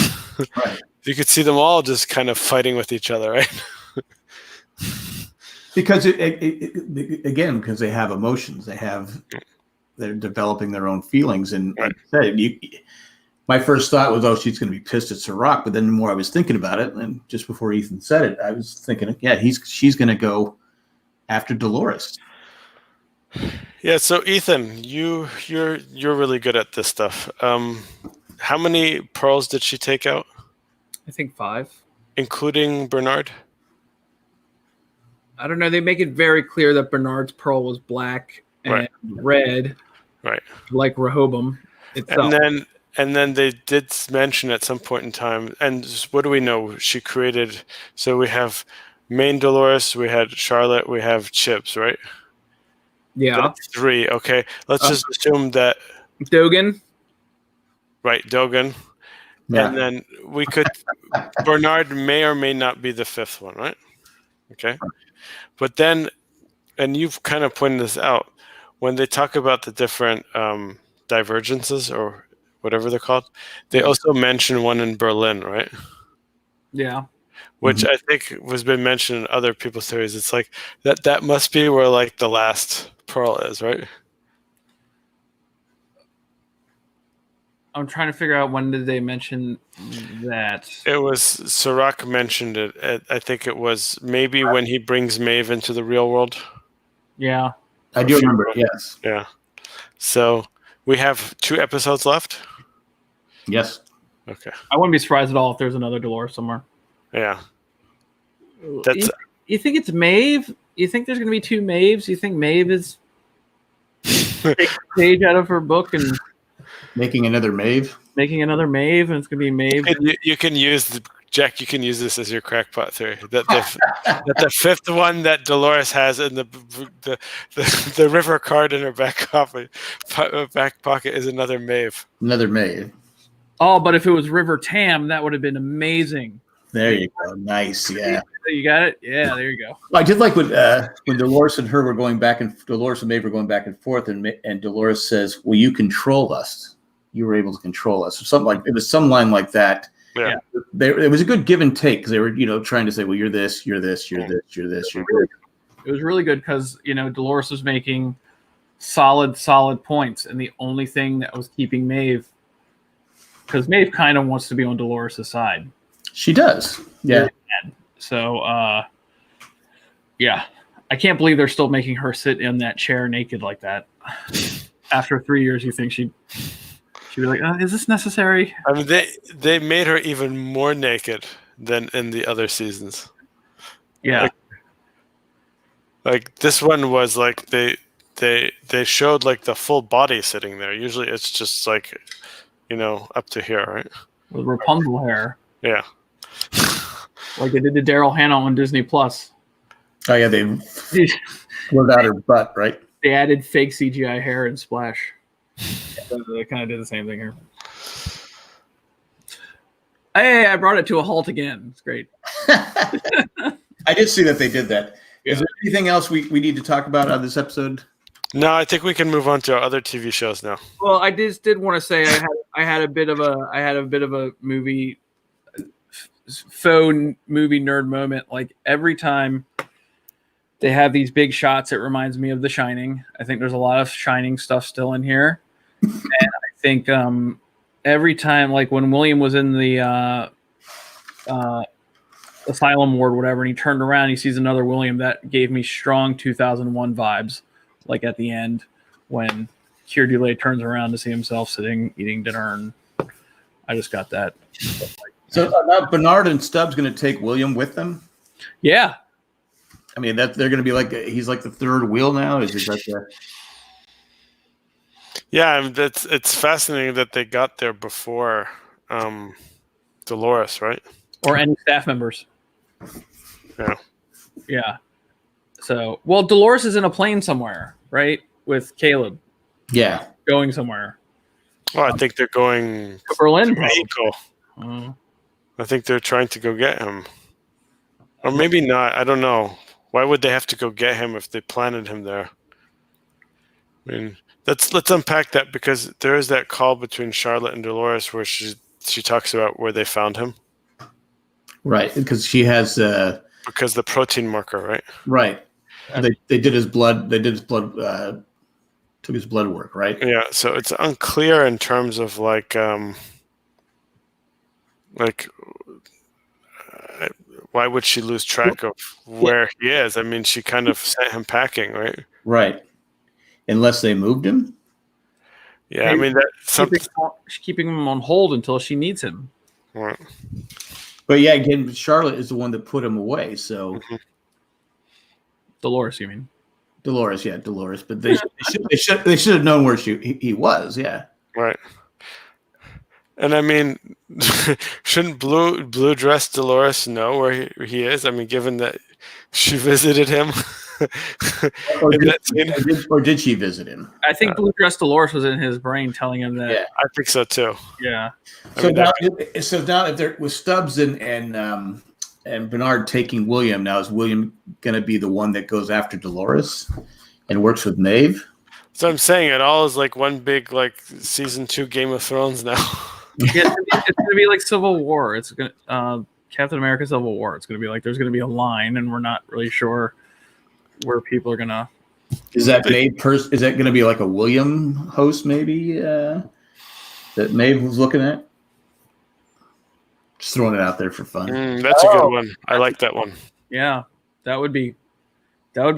Right. You could see them all just kind of fighting with each other, right? Because again, because they have emotions, they're developing their own feelings, and like I said, my first thought was, oh, she's going to be pissed at Serac, but then the more I was thinking about it, and just before Ethan said it, I was thinking, she's going to go after Dolores. Yeah. So Ethan, you're really good at this stuff. How many pearls did she take out? I think 5, including Bernard. I don't know. They make it very clear that Bernard's pearl was black and red, right? Like Rehoboam itself. And then they did mention at some point in time. And what do we know? She created. So we have main Dolores, we had Charlotte, we have Chips, right? Yeah. That's 3. Okay. Let's just assume that Dogan. Right, Dogan. Yeah. And then we could Bernard may or may not be the 5th one, right? Okay. But then, and you've kind of pointed this out, when they talk about the different divergences or whatever they're called, they also mention one in Berlin, right? Yeah. Which I think was been mentioned in other people's theories. It's like that must be where, like, the last pearl is, right? I'm trying to figure out, when did they mention that? It was Serac mentioned it. I think it was maybe when he brings Maeve into the real world. Yeah. I do remember, yes. Yeah. So we have 2 episodes left? Yes. Okay. I wouldn't be surprised at all if there's another Dolores somewhere. Yeah. You think it's Maeve? You think there's going to be 2 Maeves? You think Maeve is taking a page out of her book and making another Maeve? Making another Maeve, and it's going to be Maeve. You can use Jack. You can use this as your crackpot theory. That the 5th one that Dolores has in the river card in her back pocket is another Maeve. Another Maeve. Oh, but if it was River Tam, that would have been amazing. There you go. Nice. Yeah. You got it? Yeah, there you go. I did like when Dolores and her were going back, and Dolores and Maeve were going back and forth, and Dolores says, "Well, you control us. You were able to control us." Or something like it was some line like that. Yeah. It was a good give and take, because they were, trying to say, "Well, you're this, you're this, you're this, you're this, you're this." It was really good because Dolores was making solid points, and the only thing that was keeping Maeve, because Maeve kind of wants to be on Dolores' side. She does. Yeah. So, yeah, I can't believe they're still making her sit in that chair naked like that. After 3 years, you think she'd be like, "Is this necessary?" I mean, they made her even more naked than in the other seasons. Yeah. Like this one was like they they showed like the full body sitting there. Usually it's just like, up to here, right? With Rapunzel hair. Yeah. Like they did to Daryl Hannah on Disney Plus. Oh yeah, they blurred out her butt, right? They added fake CGI hair and Splash. They kind of did the same thing here. Hey, I brought it to a halt again. It's great. I did see that they did that. Yeah. Is there anything else we need to talk about on this episode? No, I think we can move on to our other TV shows now. Well, I just did want to say I had a bit of a movie faux movie nerd moment. Like every time they have these big shots, it reminds me of The Shining. I think there's a lot of Shining stuff still in here, and I think every time, like when William was in the asylum ward, whatever, and he turned around, he sees another William. That gave me strong 2001 vibes. Like at the end when Keir Dullea turns around to see himself sitting eating dinner, and I just got that. So now Bernard and Stubbs going to take William with them? Yeah. I mean, that they're going to be like he's like the third wheel now. Is it like Yeah, it's fascinating that they got there before Dolores, right? Or any staff members. Yeah. Yeah. So, well, Dolores is in a plane somewhere, right? With Caleb. Yeah. Going somewhere. Well, I think they're going to Berlin. I think they're trying to go get him. Or maybe not. I don't know. Why would they have to go get him if they planted him there? I mean, let's unpack that, because there is that call between Charlotte and Dolores where she talks about where they found him. Right, because she has because the protein marker, right? Right. They did his blood. They did his blood. Took his blood work, right? Yeah. So it's unclear in terms of why would she lose track of where he is? I mean, she kind of sent him packing, right? Right. Unless they moved him. Yeah, I mean she's keeping him on hold until she needs him. Right. But yeah, again, Charlotte is the one that put him away. So Dolores, you mean? Dolores, yeah, Dolores. But they should have known where he was. Yeah. Right. And I mean, shouldn't blue dress Dolores know where he is? I mean, given that she visited him. or did she visit him? I think blue dress Dolores was in his brain, telling him that. Yeah, I think so too. Yeah. So now if they're with Stubbs and Bernard taking William, now is William going to be the one that goes after Dolores and works with Maeve? So I'm saying it all is like one big season 2 Game of Thrones now. Yeah, it's gonna be like Civil War. It's gonna Captain America Civil War. It's gonna be like there's gonna be a line, and we're not really sure where people are gonna. Is that Maeve? Is that gonna be like a William host maybe that Maeve was looking at? Just throwing it out there for fun. That's a good one. I like that one. Yeah, that would be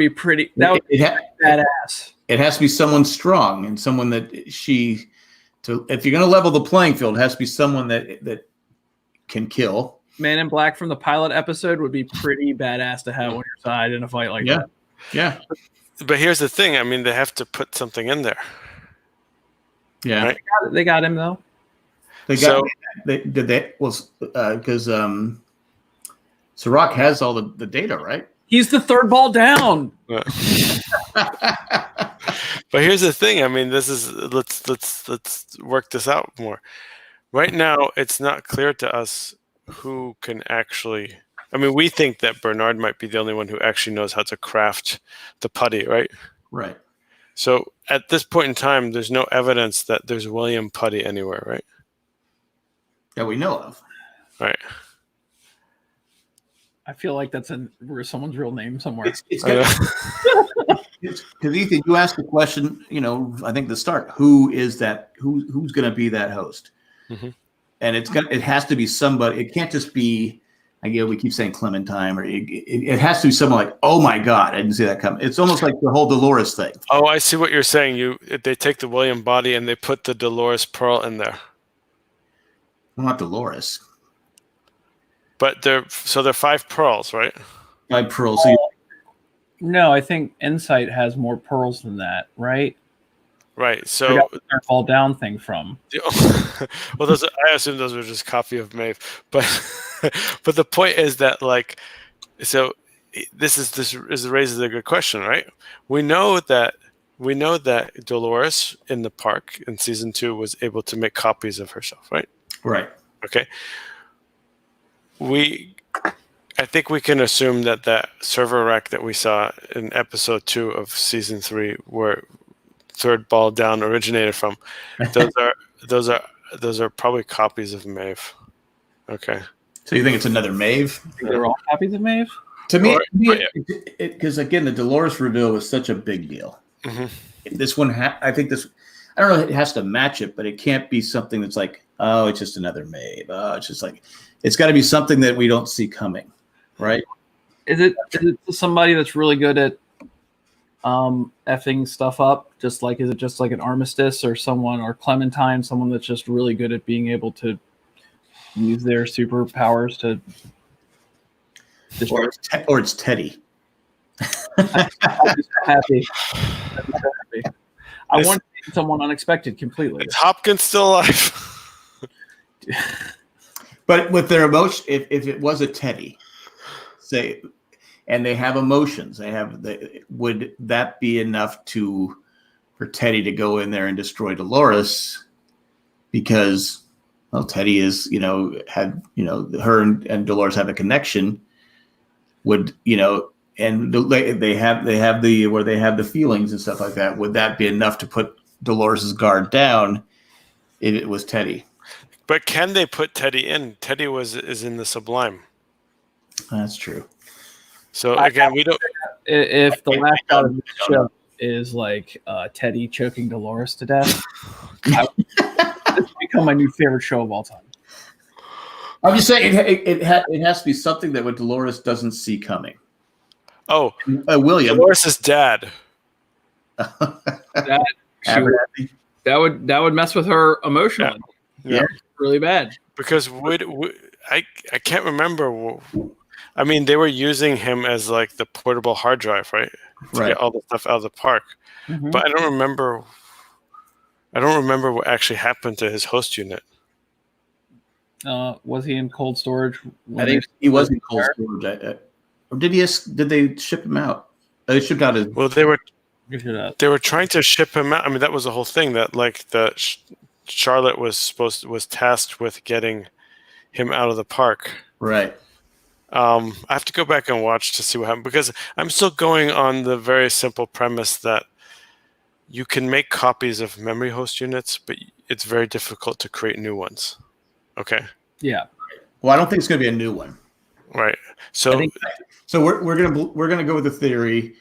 pretty. That would be badass. It has to be someone strong and someone that if you're going to level the playing field, it has to be someone that can kill. Man in Black from the pilot episode would be pretty badass to have on your side in a fight like that. Yeah. But here's the thing. I mean, they have to put something in there. Yeah. Right? They got him, though. Because Sirach has all the data, right? He's the third ball down. But here's the thing. I mean, let's work this out more. Right now, it's not clear to us who can actually. I mean, we think that Bernard might be the only one who actually knows how to craft the putty, right? Right. So at this point in time, there's no evidence that there's William Putty anywhere, right? That we know of. Right. I feel like that's someone's real name somewhere. Because Ethan, you asked the question, I think the start, who is that? Who's going to be that host? Mm-hmm. And it has to be somebody. It can't just be. Again, we keep saying Clementine, or it has to be someone like, oh my God, I didn't see that coming. It's almost like the whole Dolores thing. Oh, I see what you're saying. They take the William body and they put the Dolores Pearl in there. Well, not Dolores. But they're 5 pearls, right? 5 pearls. So No, I think Insight has more pearls than that, right? Right. I So, got the fall down thing from. well, I assume those were just copy of Maeve, but but the point is that like, so this raises a good question, right? We know that Dolores in the park in season 2 was able to make copies of herself, right? Right. Okay. I think we can assume that that server wreck that we saw in episode 2 of season 3, where Third Ball Down originated from, those are probably copies of Maeve. Okay. So you think it's another Maeve? They're all copies of Maeve? To me, because again, the Dolores reveal was such a big deal. Mm-hmm. This one, I think this. I don't know. It has to match it, but it can't be something that's like, oh, it's just another Maeve. Oh, it's just like, it's got to be something that we don't see coming, right? Is it somebody that's really good at effing stuff up? Just like, is it just like an Armistice or Clementine, someone that's just really good at being able to use their superpowers to destroy? Or it's Teddy. I'm just happy. I want someone unexpected completely. Is Hopkins still alive? But with their emotion, if it was a Teddy, say, and they have emotions, would that be enough for Teddy to go in there and destroy Dolores? Because, well, Teddy is, her and Dolores have a connection. Would, and they have the feelings and stuff like that. Would that be enough to put Dolores's guard down if it was Teddy? But can they put Teddy in? Teddy is in the Sublime. That's true. So again, we don't. If the last shot of the show is like Teddy choking Dolores to death, this will become my new favorite show of all time. I'm just saying it has to be something that what Dolores doesn't see coming. Oh, William, Dolores' dad. That would mess with her emotionally. Yeah. Really bad. Because I can't remember. I mean, they were using him as like the portable hard drive, right? To get all the stuff out of the park. Mm-hmm. But I don't remember what actually happened to his host unit. Was he in cold storage? I think he was in cold storage. Or did they ship him out? They shipped out his. Well, they were trying to ship him out. I mean, that was the whole thing. That like Charlotte was tasked with getting him out of the park. Right. I have to go back and watch to see what happened, because I'm still going on the very simple premise that you can make copies of memory host units, but it's very difficult to create new ones. Okay. Yeah. Well, I don't think it's going to be a new one. Right. So we're gonna go with the theory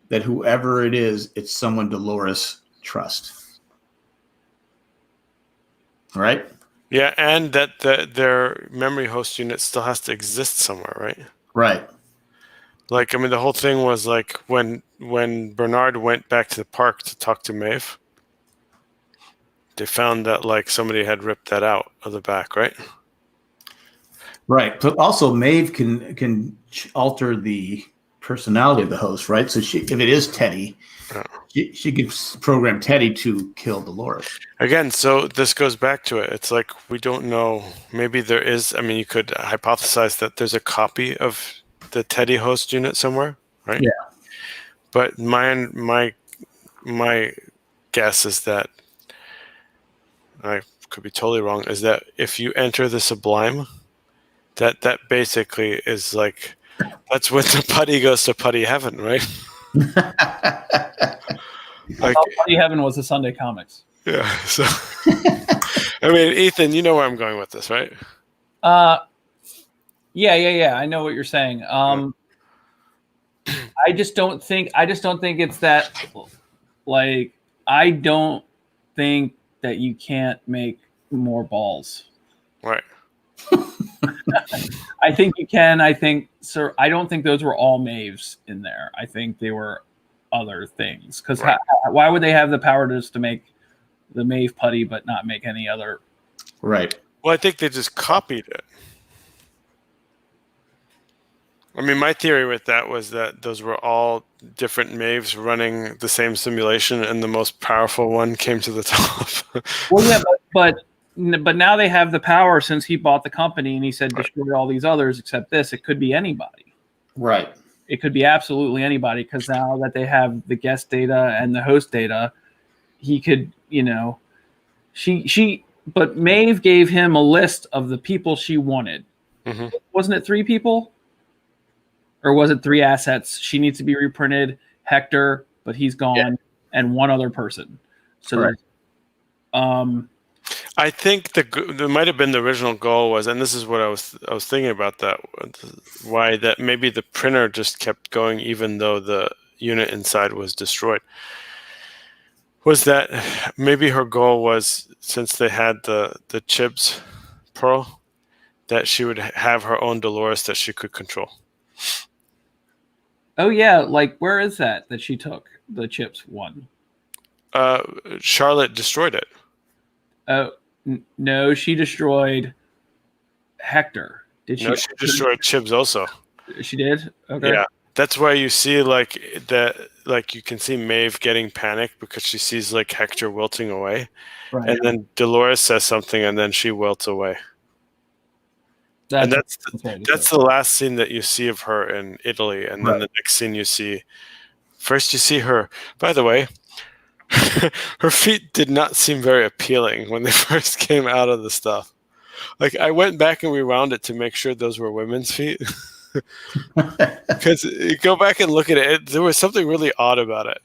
that whoever it is, it's someone Dolores trusts. All right. Yeah, and that their memory host unit still has to exist somewhere, right? Right. Like, I mean, the whole thing was like when Bernard went back to the park to talk to Maeve, they found that like somebody had ripped that out of the back, right? Right. But also Maeve can alter the personality of the host, right? So if it is Teddy, she can program Teddy to kill Dolores. Again, so this goes back to it. It's like we don't know. Maybe there is. I mean, you could hypothesize that there's a copy of the Teddy host unit somewhere, right? Yeah. But my guess is that, I could be totally wrong, is that if you enter the Sublime, that basically is like, that's when the putty goes to putty heaven, right? Like, Putty Heaven was the Sunday comics. Yeah. So, I mean, Ethan, you know where I'm going with this, right? Yeah. I know what you're saying. I just don't think it's that. Like, I don't think that you can't make more balls. Right. I think you can. I don't think those were all Maeves in there. I think they were other things. Because why would they have the power just to make the Maeve putty but not make any other? Right. Well, I think they just copied it. I mean, my theory with that was that those were all different Maeves running the same simulation, and the most powerful one came to the top. Well, yeah, but now they have the power since he bought the company and he said destroy all these others except this. It could be anybody. Right. It could be absolutely anybody because now that they have the guest data and the host data, he could, but Maeve gave him a list of the people she wanted. Mm-hmm. Wasn't it 3 people? Or was it 3 assets? She needs to be reprinted. Hector, but he's gone, and 1 other person. So, I think there might have been the original goal was, and this is what I was thinking about that, why that maybe the printer just kept going even though the unit inside was destroyed. Was that maybe her goal was, since they had the Chibs Pearl, that she would have her own Dolores that she could control. Oh yeah, like where is that she took the chips one? Charlotte destroyed it. Oh no, she destroyed Hector. Did she? No, she destroyed Chibs also. She did. Okay. Yeah, that's why you see like that. Like you can see Maeve getting panicked because she sees like Hector wilting away, Right. and then Dolores says something, and then she wilts away. That's the last scene that you see of her in Italy, and then the next scene you see. First, you see her. By the way, her feet did not seem very appealing when they first came out of the stuff. Like I went back and rewound it to make sure those were women's feet. Because you go back and look at it, there was something really odd about it.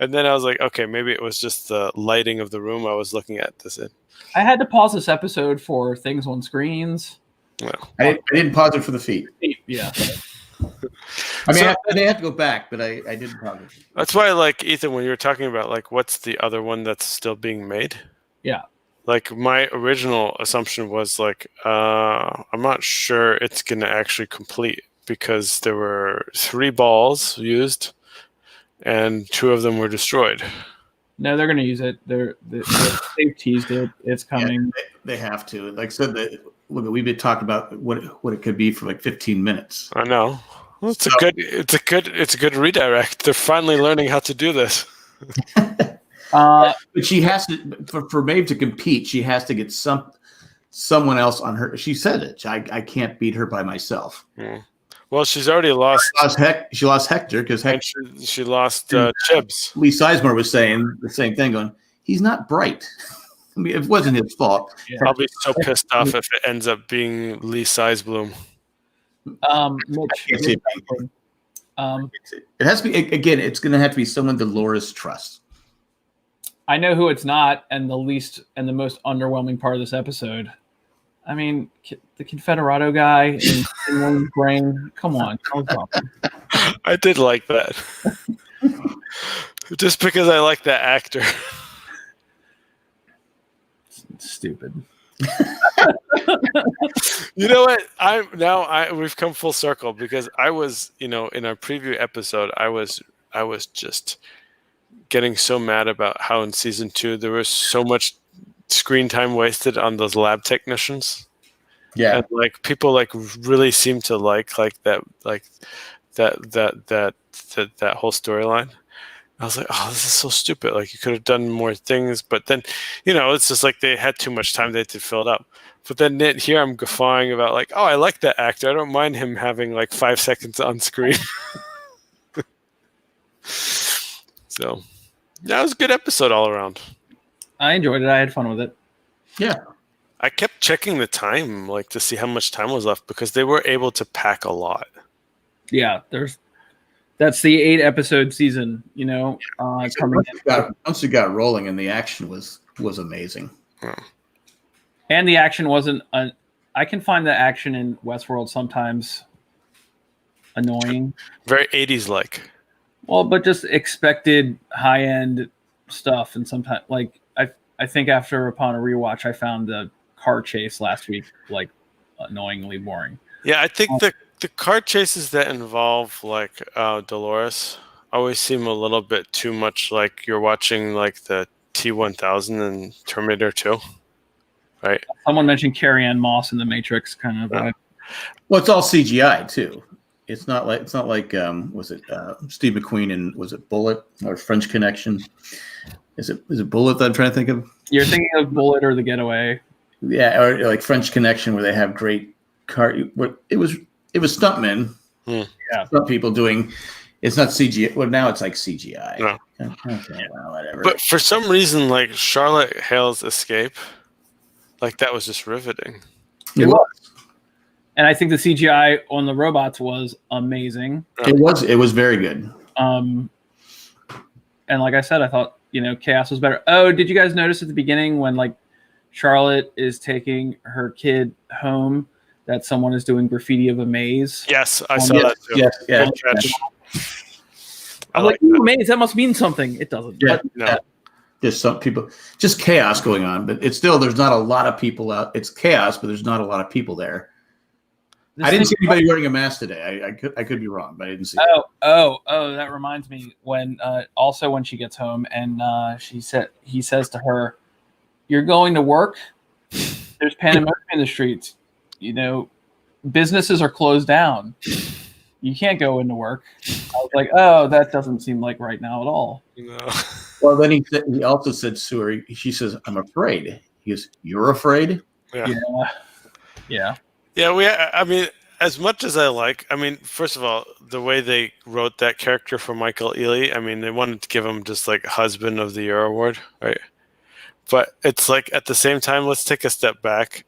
And then I was like, okay, maybe it was just the lighting of the room I was looking at this in. I had to pause this episode for things on screens. Well, I didn't pause it for the feet. Yeah. I mean, I had to go back, but I didn't pause it. That's why, like, Ethan, when you were talking about, like, what's the other one that's still being made? Yeah. Like, my original assumption was, like, I'm not sure it's going to actually complete because there were 3 balls used and 2 of them were destroyed. No, they're going to use it. They've teased it. It's coming. Yeah, they have to. Like I said, we've been talking about what it could be for like 15 minutes. I know. Well, it's a good redirect. They're finally learning how to do this. But she has to, for Maeve to compete, she has to get someone else on her. She said it. I can't beat her by myself. Yeah. Well, she's already lost. She lost Hector because she lost Chibs. Lee Sizemore was saying the same thing, going, he's not bright. I mean, it wasn't his fault. Yeah. I'll be so pissed off if it ends up being Lee Sizebloom. Mitch, it has to be, again, it's going to have to be someone Dolores trusts. I know who it's not, and the least and the most underwhelming part of this episode. I mean, the Confederado guy in William's brain. Come on. I did like that. Just because I like that actor. Stupid. You know what? We've come full circle because I was, in our preview episode, I was just getting so mad about how in season 2 there was so much screen time wasted on those lab technicians. Yeah, and like people like really seem to like that whole storyline. I was like, oh, this is so stupid. Like you could have done more things, but then, it's just like they had too much time. They had to fill it up. But then here I'm guffawing about like, oh, I like that actor. I don't mind him having like 5 seconds on screen. So that was a good episode all around. I enjoyed it. I had fun with it. Yeah. I kept checking the time, like to see how much time was left because they were able to pack a lot. Yeah, that's the 8-episode season, Once you got rolling and the action was amazing. Yeah. And the action wasn't I can find the action in Westworld sometimes annoying. Very 80s like. Well, but just expected high-end stuff, and sometimes like I think upon a rewatch I found the car chase last week like annoyingly boring. Yeah, I think the car chases that involve like Dolores always seem a little bit too much like you're watching like the T-1000 and Terminator 2, right? Someone mentioned Carrie Ann Moss in The Matrix kind of. Well, it's all CGI too. It's not like was it Steve McQueen and was it Bullet or French Connection? Is it Bullet that I'm trying to think of? You're thinking of Bullet or The Getaway? Yeah, or like French Connection where they have great it was stuntmen, stunt people doing. It's not CGI. Well, now it's like CGI. No. Okay, well, whatever. But for some reason, like Charlotte Hale's escape, like that was just riveting. It was. And I think the CGI on the robots was amazing. It was very good. And like I said, I thought, Chaos was better. Oh, did you guys notice at the beginning when like Charlotte is taking her kid home that someone is doing graffiti of a maze? Yes, I saw that too. Yes. I'm like, ooh, maze, that must mean something. It doesn't. Yeah, But, no. There's some people, just chaos going on, but it's still, there's not a lot of people out. It's chaos, but there's not a lot of people there. I didn't see anybody wearing a mask today. I could be wrong, but I didn't see. Oh! That reminds me when she gets home and he says to her, "You're going to work. There's pandemonium in the streets. Businesses are closed down. You can't go into work." I was like, "Oh, that doesn't seem like right now at all." No. Well, then he also said to her, she says, "I'm afraid." He goes, "You're afraid?" Yeah. Yeah, I mean, as much as first of all, the way they wrote that character for Michael Ealy, I mean, they wanted to give him just like Husband of the Year award, right? But it's like at the same time, let's take a step back,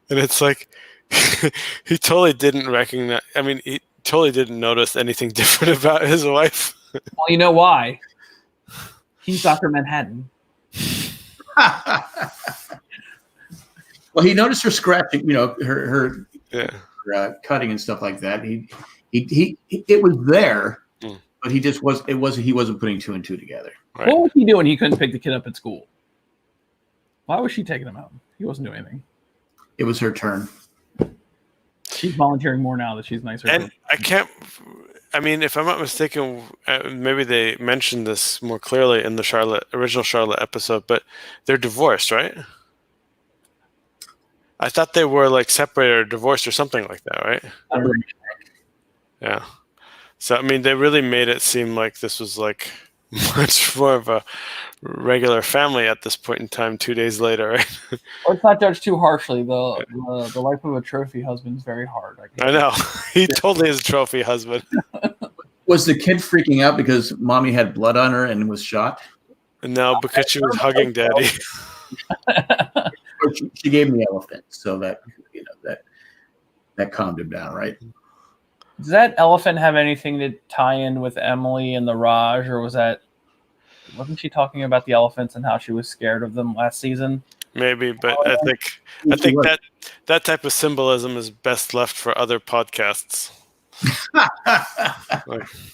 and it's like he totally didn't recognize. I mean, he totally didn't notice anything different about his wife. Well, you know why? He's Dr. Manhattan. Well, he noticed her scratching, her cutting and stuff like that. It was there, but he just he wasn't putting two and two together. Right. What was he doing? He couldn't pick the kid up at school. Why was she taking him out? He wasn't doing anything. It was her turn. She's volunteering more now that she's nicer. And if I'm not mistaken, maybe they mentioned this more clearly in the original Charlotte episode, but they're divorced, right? I thought they were like separated or divorced or something like that, right? Yeah. So, I mean, they really made it seem like this was like much more of a regular family at this point in time, 2 days later, right? Let's not judge too harshly. The life of a trophy husband is very hard. I know. He totally is a trophy husband. Was the kid freaking out because mommy had blood on her and was shot? No, because she was hugging daddy. She gave him the elephant, so that that calmed him down, right? Does that elephant have anything to tie in with Emily and the Raj, or wasn't she talking about the elephants and how she was scared of them last season? Maybe, but I think that type of symbolism is best left for other podcasts.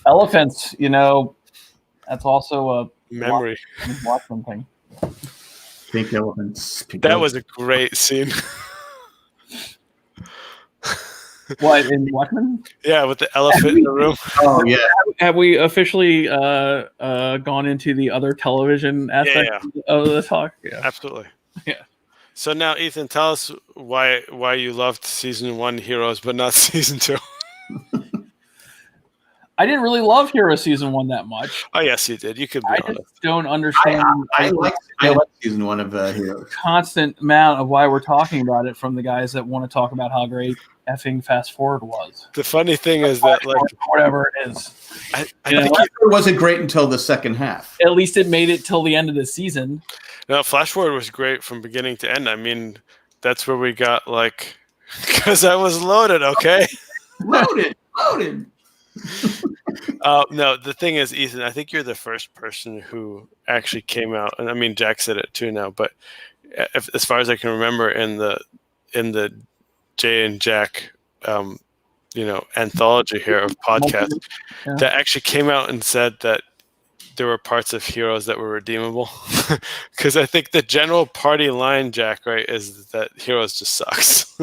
Elephants, that's also a memory. Watchmen thing. Pink elephants. That was a great scene. What, in Watchmen? Yeah, with the elephant in the room. Oh, yeah. Have we officially gone into the other television aspect of the talk? Yeah, absolutely. Yeah. So now, Ethan, tell us why you loved season 1 Heroes, but not season 2. I didn't really love Hero season 1 that much. Oh, yes, you did. You could be honest. I just don't understand. I like season 1 of Heroes. Constant amount of why we're talking about it from the guys that want to talk about how great effing Fast Forward was. The funny thing is that, like, whatever it is, I think it wasn't great until the second half. At least it made it till the end of the season. No, Flash Forward was great from beginning to end. I mean, that's where we got because I was loaded. Okay, loaded. No, the thing is, Ethan, I think you're the first person who actually came out, and I mean, Jack said it too now, but as far as I can remember, in the Jay and Jack, anthology here of podcasts, that actually came out and said that there were parts of Heroes that were redeemable, because I think the general party line, Jack, right, is that Heroes just sucks.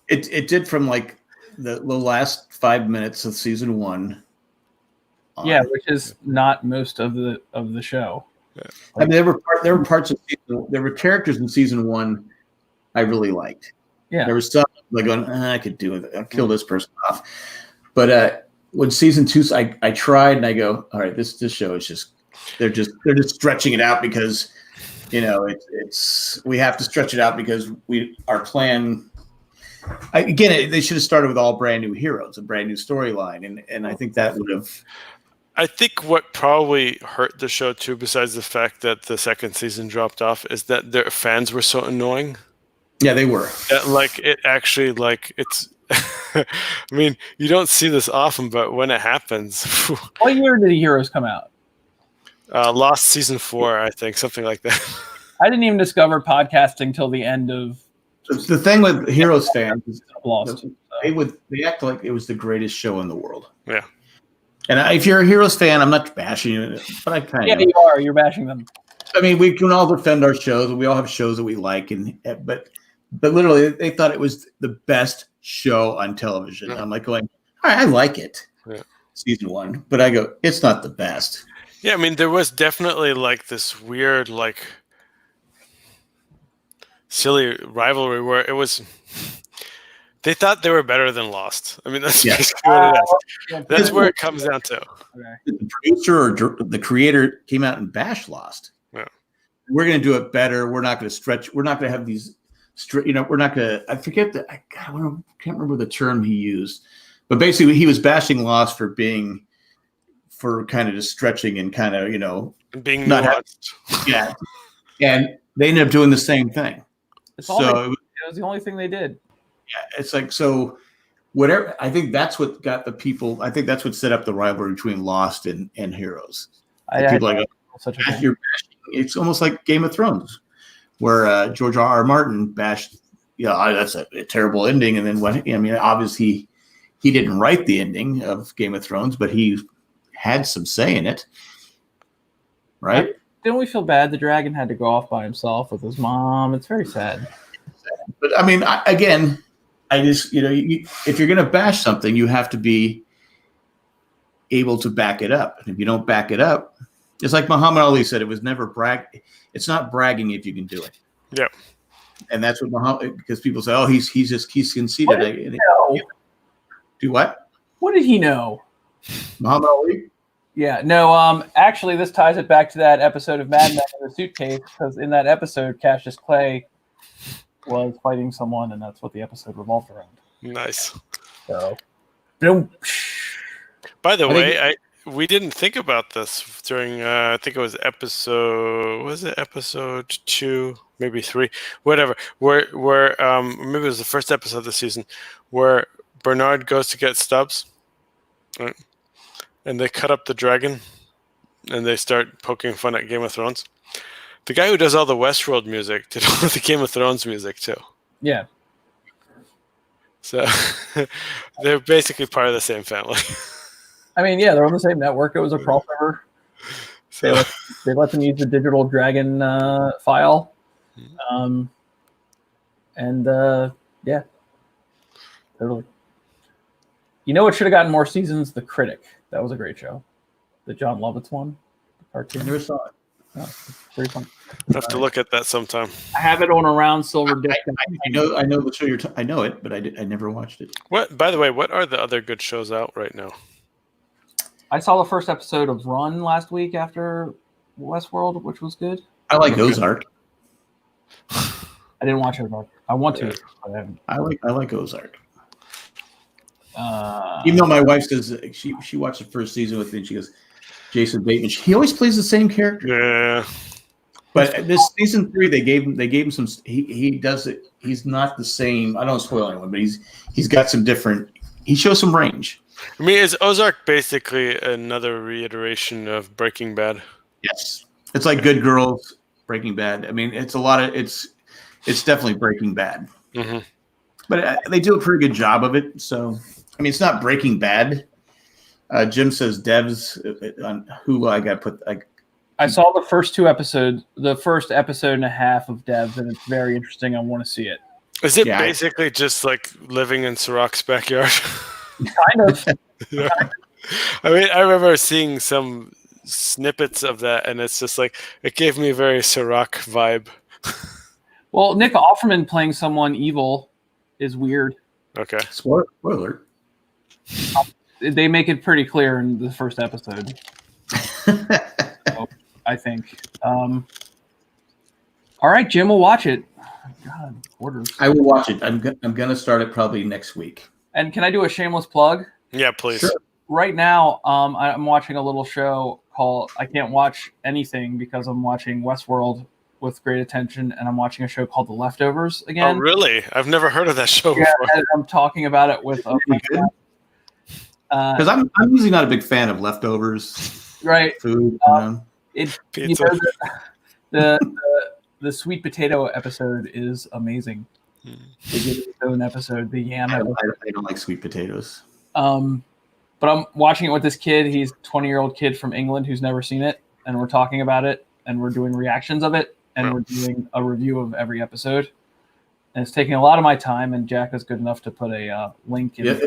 It did from like the last 5 minutes of season 1. Yeah, which is not most of the show. Yeah. I mean, there were parts of there were characters in season 1 I really liked. Yeah, there was stuff like going, I could do it. I'll kill this person off. But when season 2, I tried and I go, all right, this show is just they're just stretching it out because it's we have to stretch it out because our plan. They should have started with all brand new heroes, a brand new storyline, and I think that would have. I think what probably hurt the show too, besides the fact that the second season dropped off, is that their fans were so annoying. Yeah, they were. That, it actually it's. I mean, you don't see this often, but when it happens, what year did the Heroes come out? Lost season 4, I think, something like that. I didn't even discover podcasting till the end of. The thing with Heroes fans is Lost. They act like it was the greatest show in the world. Yeah. And if you're a Heroes fan, I'm not bashing you, but I kind of. Yeah, you are. You're bashing them. I mean, we can all defend our shows. We all have shows that we like, but literally, they thought it was the best show on television. Yeah. I'm like going, all right, I like it. Yeah. Season 1, but I go, it's not the best. Yeah, I mean, there was definitely this weird, silly rivalry where it was. They thought they were better than Lost. I mean, that's basically what it is. That's where it comes down to. The producer or the creator came out and bashed Lost. Yeah. We're going to do it better. We're not going to stretch. We're not going to have these. We're not going to. I forget that. I can't remember the term he used, but basically he was bashing Lost for kind of just stretching and kind of being not nuanced. Yeah, and they ended up doing the same thing. It was the only thing they did. Yeah, it's like so. Whatever. I think that's what got the people. I think that's what set up the rivalry between Lost and Heroes. People like it's almost like Game of Thrones, where George R.R. Martin bashed. That's a terrible ending. And then obviously he didn't write the ending of Game of Thrones, but he had some say in it, right? Didn't we feel bad the dragon had to go off by himself with his mom? It's very sad. But I mean, I just, if you're going to bash something, you have to be able to back it up. And if you don't back it up, it's like Muhammad Ali said, it was never it's not bragging if you can do it. Yeah. And that's what because people say, oh, he's conceited. What did he know? Do what? What did he know? Muhammad Ali? Yeah, no, actually, this ties it back to that episode of Mad Men in the Suitcase, because in that episode, Cassius Clay was fighting someone, and that's what the episode revolved around. Nice. So, by the way, we didn't think about this during. I think it was episode 2, maybe 3, whatever. Where maybe it was the first episode of the season, where Bernard goes to get Stubbs, right? And they cut up the dragon, and they start poking fun at Game of Thrones. The guy who does all the Westworld music did all the Game of Thrones music too. Yeah. So they're basically part of the same family. I mean, yeah, they're on the same network. It was a crossover. So they let them use the digital dragon file. Yeah, totally. You know what should have gotten more seasons? The Critic. That was a great show. The John Lovitz one. The cartoon. I never saw it. Oh, pretty fun. I'll have to look at that sometime. I have it on a round silver disc. I know the show I know it, but I never watched it. By the way, what are the other good shows out right now? I saw the first episode of Run last week after Westworld, which was good. I like Ozark. I didn't watch Ozark. I want to. But I haven't. I like Ozark. Even though my wife says she watched the first season with me, and she goes, Jason Bateman. He always plays the same character. Yeah. But this season 3, they gave him some. He does it. He's not the same. I don't spoil anyone, but he's got some different. He shows some range. I mean, is Ozark basically another reiteration of Breaking Bad? Yes, it's like Good Girls, Breaking Bad. I mean, it's a lot of it's definitely Breaking Bad. Mm-hmm. But they do a pretty good job of it. So I mean, it's not Breaking Bad. Jim says Devs on Hulu. I saw the first 2 episodes, the first episode and a half of Devs, and it's very interesting. I want to see it. Is it basically just like living in Sirach's backyard? Kind of. Yeah. I mean, I remember seeing some snippets of that, and it's just like it gave me a very Sirach vibe. Well, Nick Offerman playing someone evil is weird. Okay. Spoiler. They make it pretty clear in the first episode. So, I think. All right, Jim will watch it. God, orders. I will watch it. I'm gonna start it probably next week. And can I do a shameless plug? Yeah, please. Sure. Right now, I'm watching a little show called. I can't watch anything because I'm watching Westworld with great attention, and I'm watching a show called The Leftovers again. Oh, really? I've never heard of that show Yeah, before. and I'm talking about it with Because I'm usually not a big fan of leftovers, right. food. Pizza. The sweet potato episode is amazing. They did its own episode. The yam. I don't like sweet potatoes. But I'm watching it with this kid. He's a 20-year-old kid from England who's never seen it, and we're talking about it, and we're doing reactions of it, and we're doing a review of every episode. And it's taking a lot of my time, and Jack is good enough to put a link in. Yeah,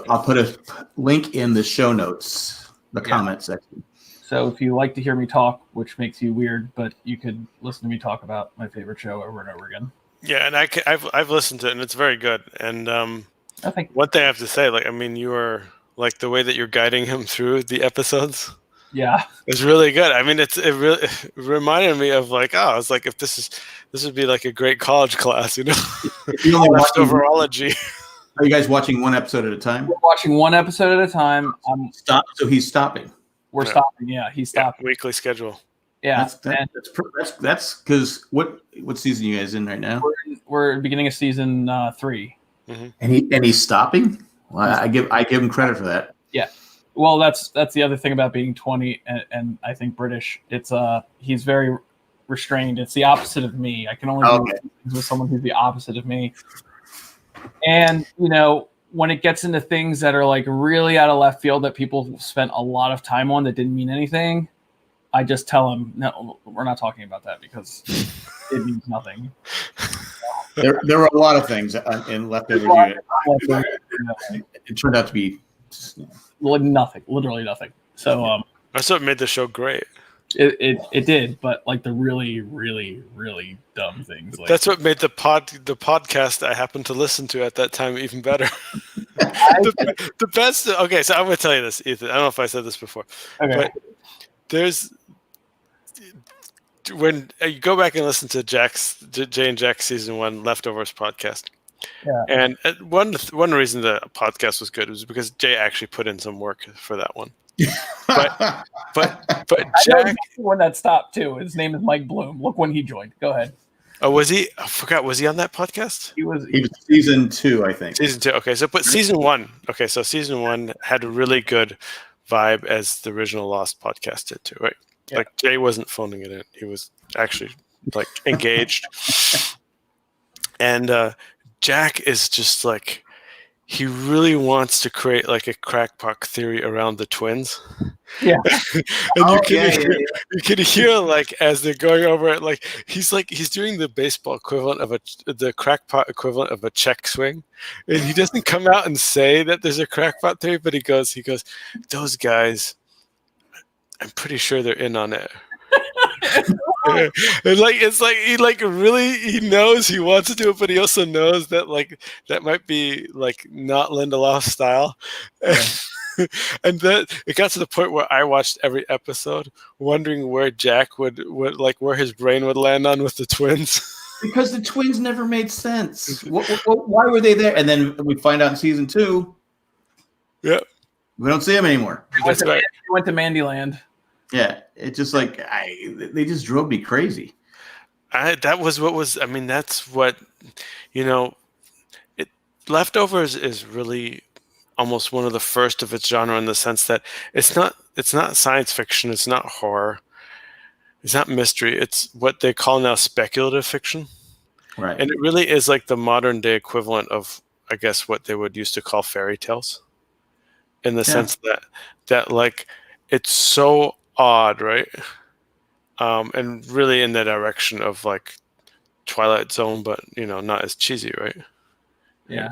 I'll put a link in the show notes, the comment section. So if you like to hear me talk, which makes you weird, but you could listen to me talk about my favorite show over and over again. Yeah, and I've listened to it, and it's very good. And one thing I have to say, like, I mean, you are like the way that you're guiding him through the episodes. Yeah, it's really good. I mean, it really reminded me of like, oh, it's like if this would be like a great college class, you know, leftoverology. Are you guys watching one episode at a time? we're watching one episode at a time. So he's stopping. We're stopping. Yeah, he's stopping. Weekly schedule. Yeah, that's because what season are you guys in right now? We're beginning of season 3. Mm-hmm. And he's stopping. Well, I give him credit for that. Yeah. Well, that's the other thing about being 20 and I think British. It's he's very restrained. It's the opposite of me. I can only do things with someone who's the opposite of me. And you know, when it gets into things that are like really out of left field that people spent a lot of time on that didn't mean anything, I just tell him, no, we're not talking about that because it means nothing. There were a lot of things in Leftovers. It turned out to be nothing, literally nothing. So that's what made the show great. It did, but like the really, really, really dumb things. Like, that's what made the podcast I happened to listen to at that time even better. the best. Okay, so I'm going to tell you this, Ethan. I don't know if I said this before, but when you go back and listen to Jay and Jack's season 1 Leftovers podcast. Yeah. And one reason the podcast was good was because Jay actually put in some work for that one. but Jack, when that stopped too. His name is Mike Bloom. Look when he joined. Go ahead. Oh, was he? I forgot. Was he on that podcast? He was season 2, I think. Season 2. Okay, so but season 1. Okay, so season 1 had a really good vibe as the original Lost podcast did too, right? Yeah. Like Jay wasn't phoning it in; he was actually like engaged. And Jack is just like, he really wants to create like a crackpot theory around the twins. Yeah. And you can hear like as they're going over it, like he's doing the baseball equivalent of the crackpot equivalent of a check swing. And he doesn't come out and say that there's a crackpot theory, but he goes, those guys, I'm pretty sure they're in on it. And it's like he knows he wants to do it, but he also knows that like that might be like not Lindelof's style. Yeah. And then it got to the point where I watched every episode wondering where Jack would like where his brain would land on with the twins. Because the twins never made sense. Why were they there? And then we find out in season 2. Yeah. We don't see them anymore. He went to Mandyland. Yeah, it's just like they just drove me crazy. That's what, you know, Leftovers is really almost one of the first of its genre in the sense that it's not science fiction, it's not horror, it's not mystery, it's what they call now speculative fiction. Right. And it really is like the modern day equivalent of, I guess, what they would used to call fairy tales. In the sense that like it's so odd, right? And really in the direction of like Twilight Zone, but you know, not as cheesy, right? Yeah.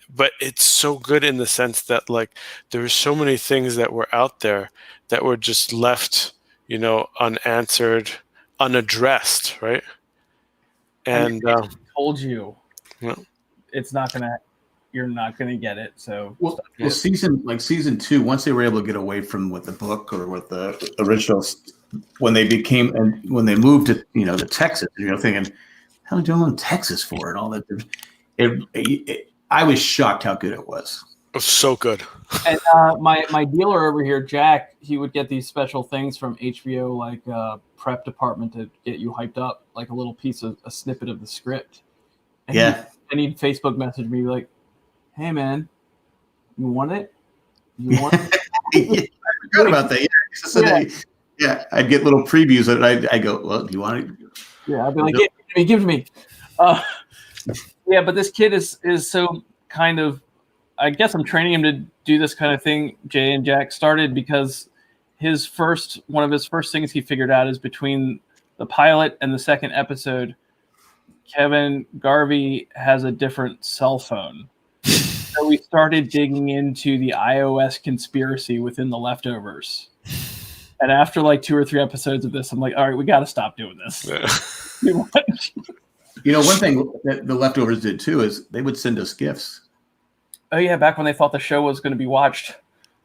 But it's so good in the sense that like there were so many things that were out there that were just left, you know, unanswered, unaddressed, right? And I told you, it's not gonna. you're not going to get it. So well, season 2, once they were able to get away from with the book or with the originals, when they moved to to Texas, thinking, how are they doing in Texas for and all that. I was shocked how good it was. It was so good. And my dealer over here, Jack, he would get these special things from HBO, like prep department, to get you hyped up, like a little piece of a snippet of the script. And he'd Facebook message me like, "Hey man, you want it? You want it?" I forgot about that. Yeah, I'd get little previews of it. I go, well, do you want it? Yeah, I'd be like, give it to me. Yeah, but this kid is so kind of, I guess I'm training him to do this kind of thing. Jay and Jack started because one of his first things he figured out is between the pilot and the second episode, Kevin Garvey has a different cell phone. So we started digging into the iOS conspiracy within the leftovers. And after like 2 or 3 episodes of this, I'm like, all right, we got to stop doing this. Yeah. One thing that the leftovers did too is they would send us gifts. Oh yeah, back when they thought the show was going to be watched.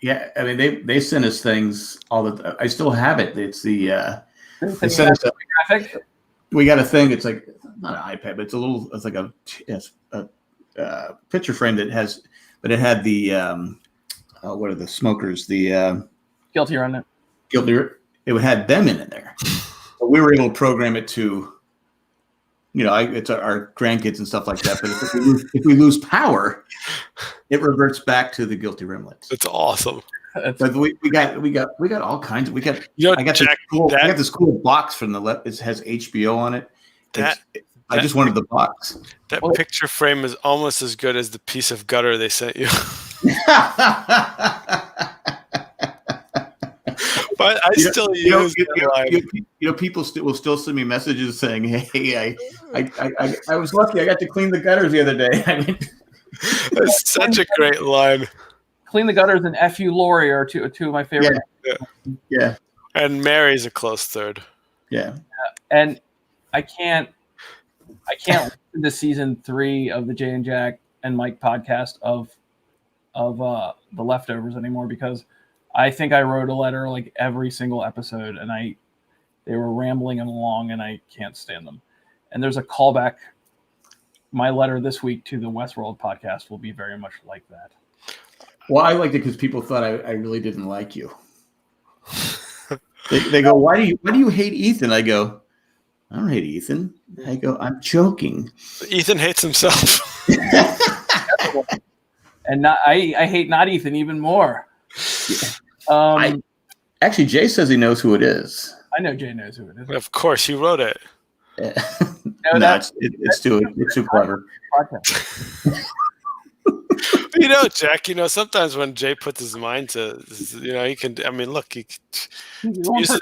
Yeah, I mean they sent us things all the. I still have it. It's the they sent us graphic. We got a thing. It's like not an iPad, but it's like a picture frame that has, but it had the what are the smokers? The Guilty Remnant. It had them in there. So we were able to program it to, it's our grandkids and stuff like that. But if we lose power, it reverts back to the Guilty Remnants. It's awesome. But we got all kinds of I got this cool box from the left. It has HBO on it. I just wanted the box. That picture frame is almost as good as the piece of gutter they sent you. But I still use people will still send me messages saying, "Hey, I was lucky. I got to clean the gutters the other day." I mean, that's such a great line. Clean the gutters and F you Lori are two of my favorite. Yeah. And Mary's a close third. Yeah. And I can't listen to season 3 of the Jay and Jack and Mike podcast of the leftovers anymore, because I think I wrote a letter like every single episode, and they were rambling along, and I can't stand them. And there's a callback. My letter this week to the Westworld podcast will be very much like that. Well, I liked it because people thought I really didn't like you. They go, why do you hate Ethan? I go, I don't hate Ethan. I go, I'm joking. Ethan hates himself. And I hate not Ethan even more. Actually, Jay says he knows who it is. I know Jay knows who it is. Of course, he wrote it. It's too clever. Jack, sometimes when Jay puts his mind to, he can, I mean, look, he uses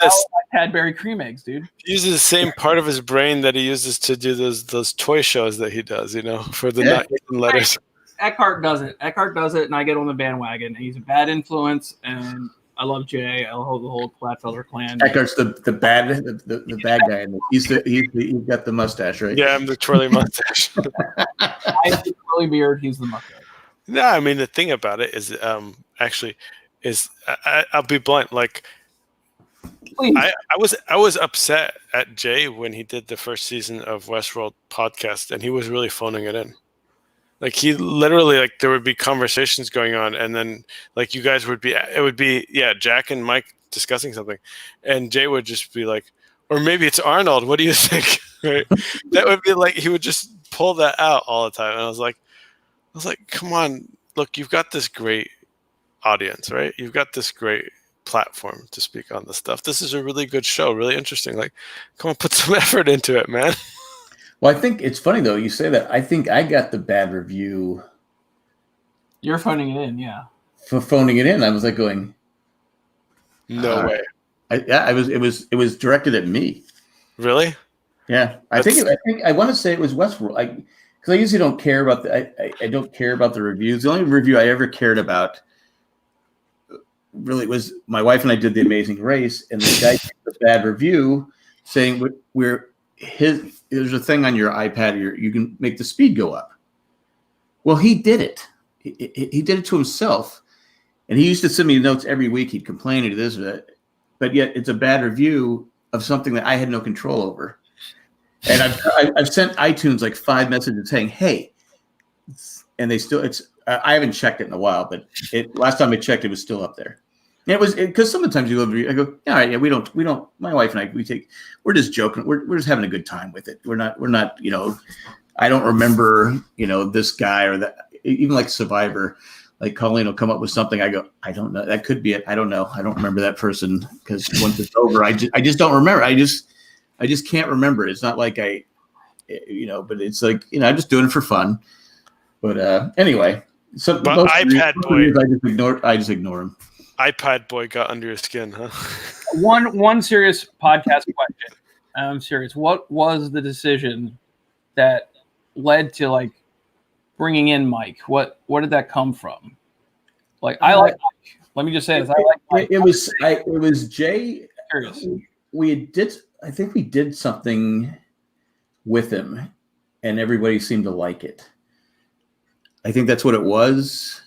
Cadbury cream eggs, dude. He uses the same part of his brain that he uses to do those toy shows that he does, for the not Ethan letters. Eckhart does it. Eckhart does it, and I get on the bandwagon. He's a bad influence, and I love Jay. I love the whole Gladfelder clan. Eckhart's the bad guy. He's got the mustache, right? Yeah, I'm the twirly mustache. I have the curly beard. He's the mustache. No, I mean, the thing about it is, I'll be blunt. Like, I was upset at Jay when he did the first season of Westworld podcast, and he was really phoning it in. Like, he literally, like, there would be conversations going on, and then, like, you guys would be, Jack and Mike discussing something, and Jay would just be like, or maybe it's Arnold, what do you think? Right? That would be like, he would just pull that out all the time, and I was like, come on, look, you've got this great audience, right? You've got this great platform to speak on this stuff. This is a really good show, really interesting. Like, come on, put some effort into it, man. Well, I think it's funny, though, you say that. I think I got the bad review. You're phoning it in, yeah. For phoning it in. I was like going, no way. It was directed at me. Really? Yeah. I want to say it was Westworld. Because I usually don't care about I don't care about the reviews. The only review I ever cared about really was my wife and I did The Amazing Race, and the guy gave a bad review saying there's a thing on your iPad, you can make the speed go up. Well, he did it. he did it to himself. And he used to send me notes every week. He'd complain to this or that, but yet it's a bad review of something that I had no control over. And I've sent iTunes like 5 messages saying, "Hey," and they still. I haven't checked it in a while, but last time I checked, it was still up there. And it was because sometimes you I go, "Yeah, all right, yeah, we don't. My wife and I, we're just joking. We're just having a good time with it. We're not. I don't remember this guy or that. Even like Survivor." Like Colleen will come up with something. I go, I don't know. That could be it. I don't know. I don't remember that person because once it's over, I just don't remember. I just can't remember. It's not like but it's like, I'm just doing it for fun. But anyway, so but iPad boy, I just ignore him. iPad boy got under your skin, huh? One serious podcast question. I'm serious. What was the decision that led to like bringing in Mike? What did that come from? Like, I like Mike. Let me just say this. I like Mike. It was Jay. I think we did something with him and everybody seemed to like it. I think that's what it was.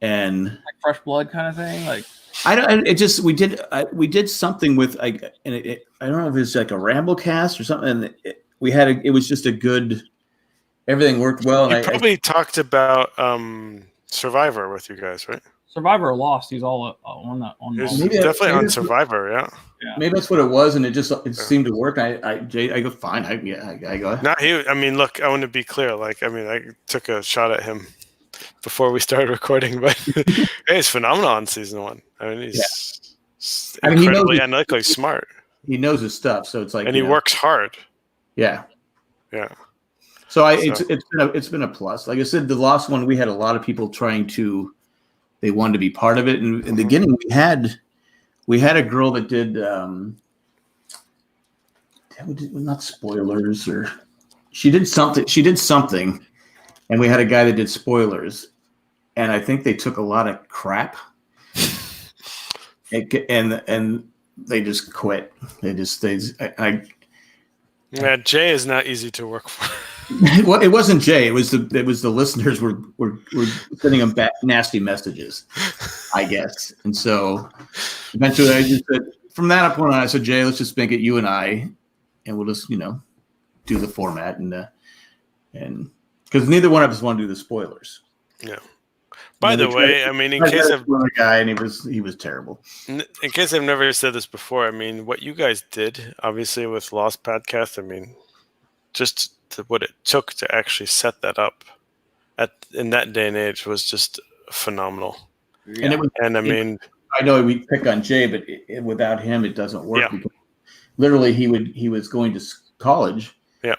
And like fresh blood kind of thing. Like, we did something with, I don't know if it's like a ramble cast or something. And it was just a good, everything worked well. And probably talked about Survivor with you guys, right? Survivor or Lost. He's all on that. Definitely on Survivor, yeah. Maybe that's what it was, and it seemed to work. I go fine. I go. Look, I want to be clear. Like, I took a shot at him before we started recording, but he's phenomenal on season 1. He's incredibly analytically smart. He knows his stuff, so it's like, and he works hard. Yeah. So it's been a plus. Like I said, the Lost one, we had a lot of people they wanted to be part of it. And in the beginning, we had a girl that did not spoilers, or she did something, and we had a guy that did spoilers, and I think they took a lot of crap, and they just quit. Yeah, Jay is not easy to work for. Well, it wasn't Jay. It was the listeners were sending him back nasty messages, I guess. And so eventually, I just said, from that point on, I said, Jay, let's just make it you and I, and we'll just do the format and because neither one of us want to do the spoilers. Yeah. By the way, in case of a guy, and he was terrible. In case I've never said this before, what you guys did, obviously with Lost Podcast, just what it took to actually set that up in that day and age was just phenomenal. Yeah. I know we pick on Jay, but without him, it doesn't work. Yeah. Because literally, he was going to college. Yeah.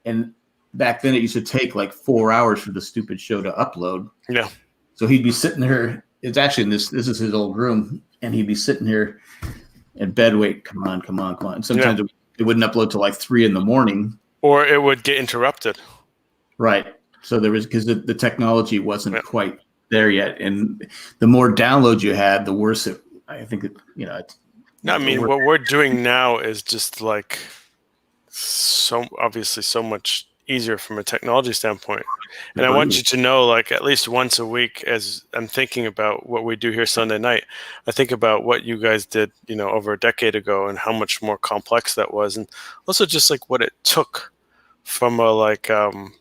And back then, it used to take like 4 hours for the stupid show to upload. Yeah. So he'd be sitting there. It's actually this is his old room, and he'd be sitting here in bed. Wait, come on. And sometimes it wouldn't upload till like 3 a.m. Or it would get interrupted. Right. So there was, because the technology wasn't quite there yet, and the more downloads you had, the worse it. I think what we're doing now is just like so much easier from a technology standpoint. And I want you to know, like, at least once a week, as I'm thinking about what we do here Sunday night, I think about what you guys did, over a decade ago and how much more complex that was. And also just like what it took from from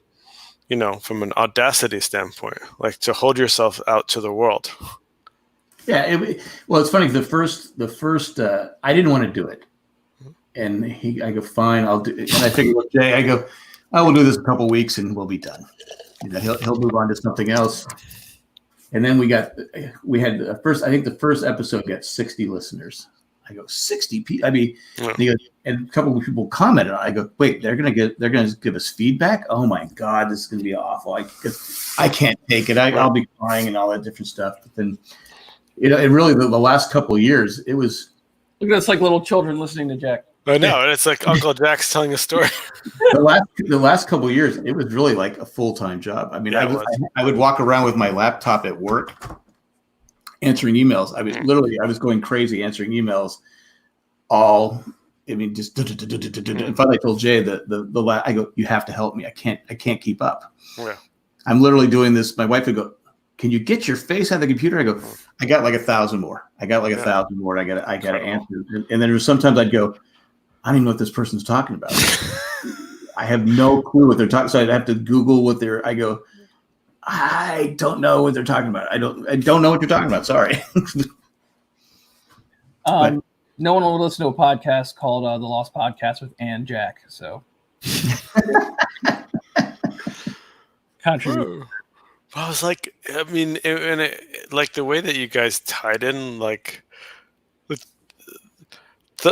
an audacity standpoint, like to hold yourself out to the world. Yeah. It's funny. The first, I didn't want to do it. And I go, fine, I'll do it. And I figured with Jay, I go, I will do this a couple of weeks and we'll be done. He'll move on to something else. And then we had the first episode got 60 listeners. I go, 60 people. And a couple of people commented. I go, wait, they're gonna give us feedback. Oh my God, this is gonna be awful. I can't take it. I'll be crying and all that different stuff. But then, it really the last couple of years, it was. Look at us like little children listening to Jack. I know, it's like Uncle Jack's telling a story. The last couple of years, it was really like a full-time job. I would walk around with my laptop at work, answering emails. I was going crazy answering emails. Just. And finally, I told Jay I go, you have to help me. I can't keep up. Yeah. I'm literally doing this. My wife would go, can you get your face out of the computer? I go, I got like 1,000 more. I got like 1,000 more. I got to answer. And then there's sometimes I'd go, I don't even know what this person's talking about. I have no clue what they're talking. So I'd have to Google what I go, I don't know what they're talking about. I don't know what you're talking about. Sorry. No one will listen to a podcast called The Lost Podcast with Ann Jack. So, contribute. I was like, I mean, like the way that you guys tied in, like the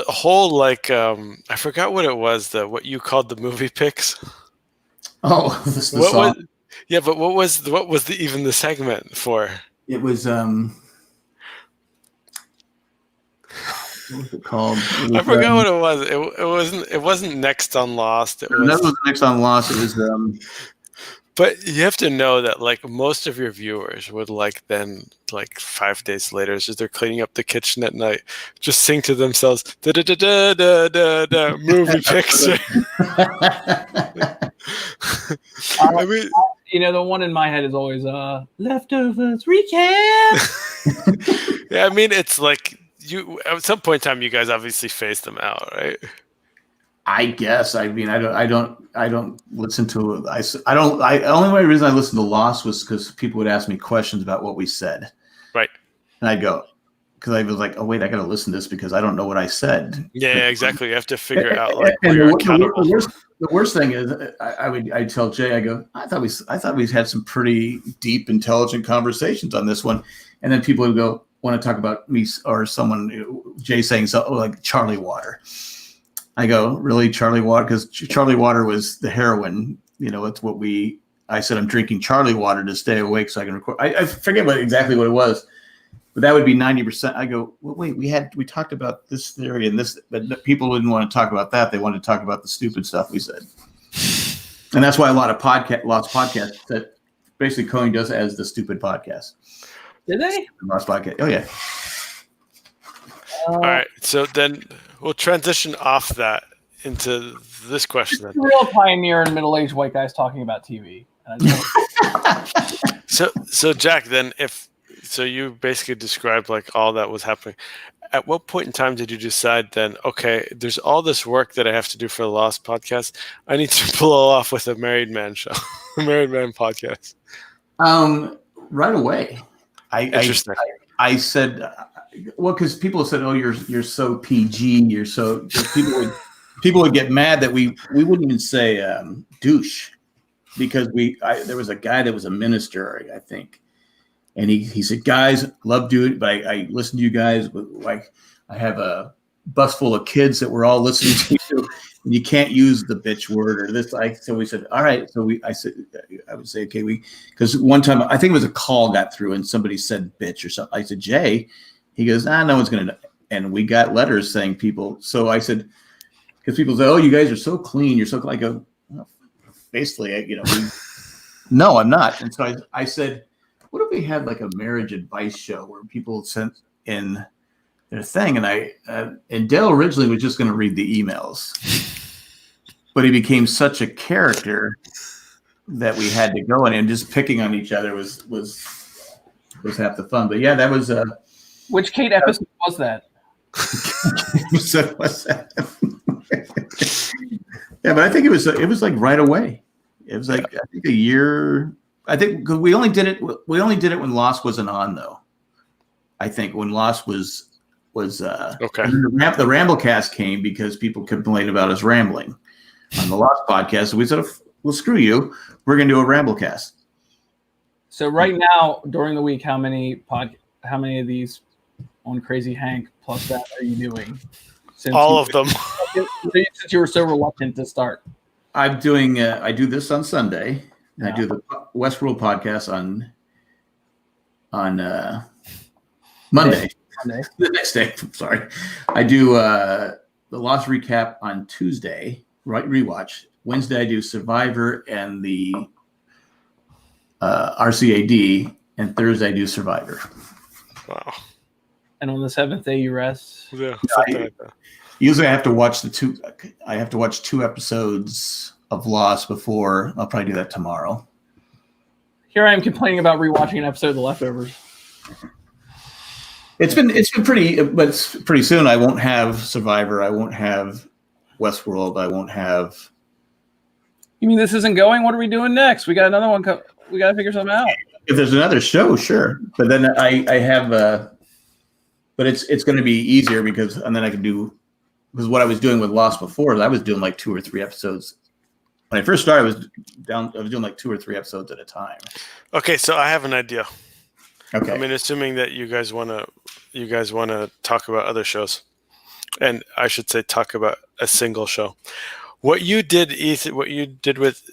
whole, like, I forgot what it was, what you called the movie picks. Oh, the song. But what was even the segment for? It was what was it called? I forgot what it was. It wasn't Next on Lost. That was Next on Lost. It was But you have to know that, like, most of your viewers would, like, then, like, 5 days later, as they're cleaning up the kitchen at night, just sing to themselves, da da da da da da da, movie picks. I mean, the one in my head is always leftovers recap. Yeah, I mean, it's like at some point in time, you guys obviously phased them out, right? I guess. I mean, I don't listen to it. The only reason I listened to Lost was because people would ask me questions about what we said. Right. And I'd go, because I was like, oh wait, I got to listen to this because I don't know what I said. Yeah, exactly. You have to figure out, like, and where you're accountable. The worst thing is, I'd tell Jay, I go, I thought we had some pretty deep, intelligent conversations on this one, and then people would go, want to talk about me or someone, Jay saying something like Charlie Water. I go, really, Charlie Water? Because Charlie Water was the heroin. It's what I said, I'm drinking Charlie Water to stay awake so I can record. I forget exactly what it was, but that would be 90%. I go, well, wait, we talked about this theory and this, but people didn't want to talk about that. They wanted to talk about the stupid stuff we said. And that's why lots of podcasts that basically coined us as the stupid podcast. Did they? Lost podcast. Oh, yeah. All right. So then we'll transition off that into this question. Then. Real pioneer and middle-aged white guys talking about TV. So Jack, then so you basically described, like, all that was happening. At what point in time did you decide then, okay, there's all this work that I have to do for the Lost podcast. I need to pull off with a married man show, a married man podcast. Right away. Interesting. I said, well, because people said, oh, you're so PG. You're so, people would get mad that we wouldn't even say douche, because there was a guy that was a minister, I think. And he said, guys, love doing it, but I listen to you guys. Like, I have a bus full of kids that we're all listening to, and you can't use the bitch word or this. So we said, all right. So I would say, okay, because one time I think it was a call got through and somebody said bitch or something. I said, Jay. He goes, no one's going to know. And we got letters saying people. So I said, because people say, oh, you guys are so clean. You're so clean. I go, well, basically, no, I'm not. And so I said, what if we had like a marriage advice show where people sent in their thing? And Dale originally was just going to read the emails, but he became such a character that we had to go in, and just picking on each other was half the fun. But yeah, that was which Kate episode was that? Yeah, but I think it was like right away. It was like, I think a year. I think cause we only did it when Lost wasn't on, though. I think when Lost was okay. The Ramblecast came because people complained about us rambling on the Lost podcast. So we said, well, screw you. We're going to do a Ramblecast. So right now during the week, how many of these on Crazy Hank plus that are you doing? All of them. Since you were so reluctant to start. I'm doing. I do this on Sunday. And I do the Westworld podcast on Monday. The next day. Sorry. I do the Lost recap on Tuesday. Right, rewatch. Wednesday I do Survivor and the RCAD, and Thursday I do Survivor. Wow. And on the 7th day you rest. Yeah. Usually I have to watch two episodes of Lost before. I'll probably do that tomorrow. Here I am complaining about rewatching an episode of The Leftovers. It's been pretty, but it's pretty soon. I won't have Survivor. I won't have Westworld. I won't have. You mean this isn't going? What are we doing next? We got another one. We got to figure something out. If there's another show, sure. But then I have. But it's going to be easier because then I can do. Because what I was doing with Lost before, I was doing like 2 or 3 episodes. When I first started, I was doing like 2 or 3 episodes at a time. Okay, so I have an idea. Okay. I mean, assuming that you guys want to talk about other shows, and I should say talk about a single show. What you did, Ethan, what you did with